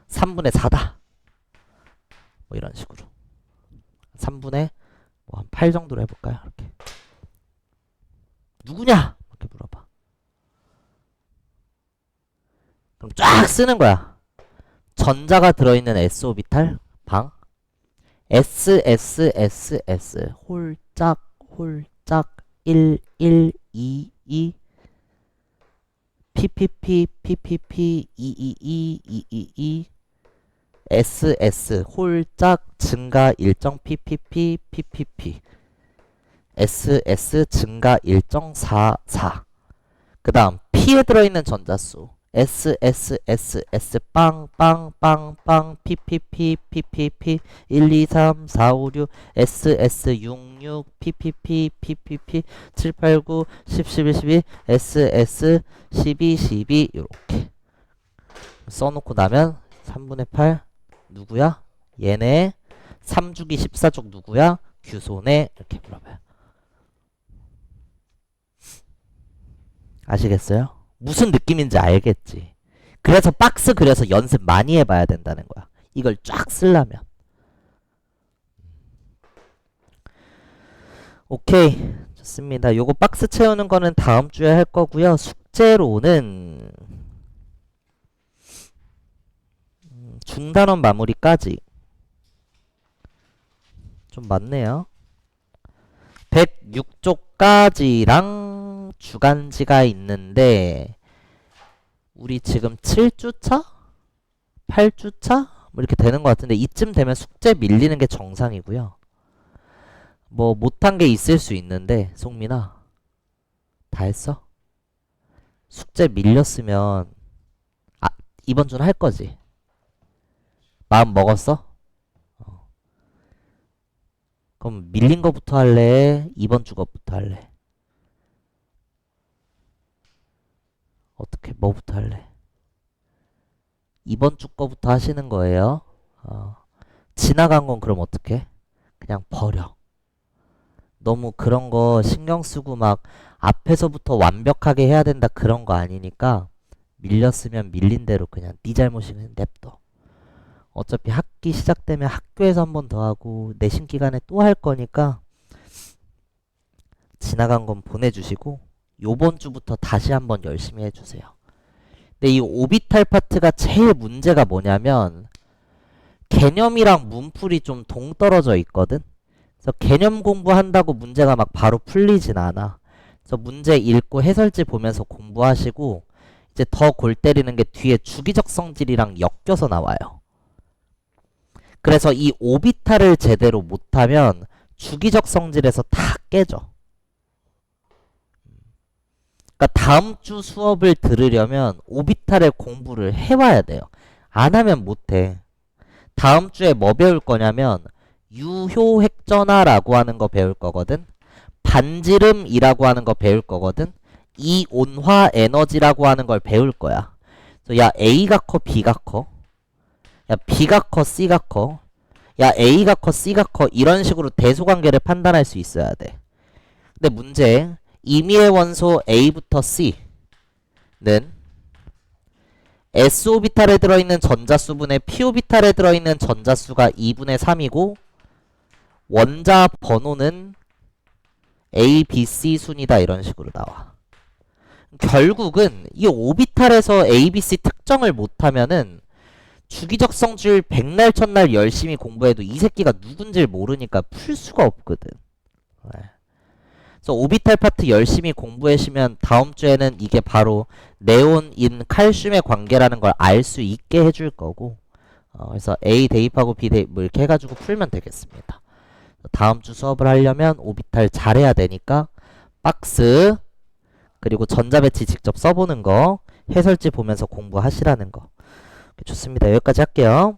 3분의 4다. 뭐 이런 식으로. 3분의 뭐 한 8 정도로 해볼까요? 이렇게. 누구냐? 이렇게 물어봐. 그럼 쫙 쓰는 거야. 전자가 들어있는 s오비탈 방 S, S, S, S 홀짝, 홀짝 1, 1, 2, 2 P, P, P, P, P, P 2, 2, 2, 2, 2, 2 S, S 홀짝 증가 일정 P, P, P, P, P, P S, S 증가 일정 4, 4 그 다음 P에 들어있는 전자수 S, S, S, S, 빵, 빵, 빵, 빵, P, P, P, P, P, P, 1, 2, 3, 4, 5, 6, S, S, 6, 6, P, P, P, P, P, P, 7, 8, 9, 10, 11, 12, S, S, 12, 12, 이렇게 써놓고 나면 3분의 8 누구야? 얘네 3주기 14쪽 누구야? 규소네. 이렇게 물어봐요. 아시겠어요? 무슨 느낌인지 알겠지? 그래서 박스 그려서 연습 많이 해봐야 된다는 거야. 이걸 쫙 쓰려면. 오케이. 좋습니다. 요거 박스 채우는 거는 다음 주에 할 거고요. 숙제로는 중단원 마무리까지 좀 많네요. 106쪽까지랑 주간지가 있는데 우리 지금 7주차? 8주차? 뭐 이렇게 되는 것 같은데 이쯤 되면 숙제 밀리는 게 정상이고요. 뭐 못한 게 있을 수 있는데 송민아 다 했어? 숙제 밀렸으면 이번 주는 할 거지? 마음 먹었어? 그럼 밀린 거부터 할래? 이번 주 거부터 할래? 어떻게 뭐부터 할래? 이번 주 거부터 하시는 거예요. 지나간 건 그럼 어떻게? 그냥 버려. 너무 그런 거 신경 쓰고 막 앞에서부터 완벽하게 해야 된다 그런 거 아니니까 밀렸으면 밀린 대로 그냥 네 잘못이면 냅둬. 어차피 학기 시작되면 학교에서 한 번 더 하고 내신 기간에 또 할 거니까 지나간 건 보내주시고 요번 주부터 다시 한번 열심히 해주세요. 근데 이 오비탈 파트가 제일 문제가 뭐냐면 개념이랑 문풀이 좀 동떨어져 있거든. 그래서 개념 공부한다고 문제가 막 바로 풀리진 않아. 그래서 문제 읽고 해설지 보면서 공부하시고 이제 더 골 때리는 게 뒤에 주기적 성질이랑 엮여서 나와요. 그래서 이 오비탈을 제대로 못하면 주기적 성질에서 다 깨져. 그러니까 다음 주 수업을 들으려면 오비탈의 공부를 해와야 돼요. 안 하면 못해. 다음 주에 뭐 배울 거냐면 유효획전화라고 하는 거 배울 거거든. 반지름이라고 하는 거 배울 거거든. 이온화 에너지라고 하는 걸 배울 거야. 그래서 야 A가 커 B가 커? 야 B가 커 C가 커? 야 A가 커 C가 커? 이런 식으로 대소관계를 판단할 수 있어야 돼. 근데 문제 임의의 원소 A부터 C는 S오비탈에 들어있는 전자수분의 P오비탈에 들어있는 전자수가 2분의 3이고 원자 번호는 A, B, C 순이다 이런 식으로 나와. 결국은 이 오비탈에서 A, B, C 특정을 못하면은 주기적 성질 백날 첫날 열심히 공부해도 이 새끼가 누군지 모르니까 풀 수가 없거든. 그래서 오비탈 파트 열심히 공부하시면 다음 주에는 이게 바로 네온인 칼슘의 관계라는 걸 알 수 있게 해줄 거고 그래서 A 대입하고 B 대입 뭐 이렇게 해가지고 풀면 되겠습니다. 다음 주 수업을 하려면 오비탈 잘해야 되니까 박스 그리고 전자배치 직접 써보는 거 해설지 보면서 공부하시라는 거. 좋습니다. 여기까지 할게요.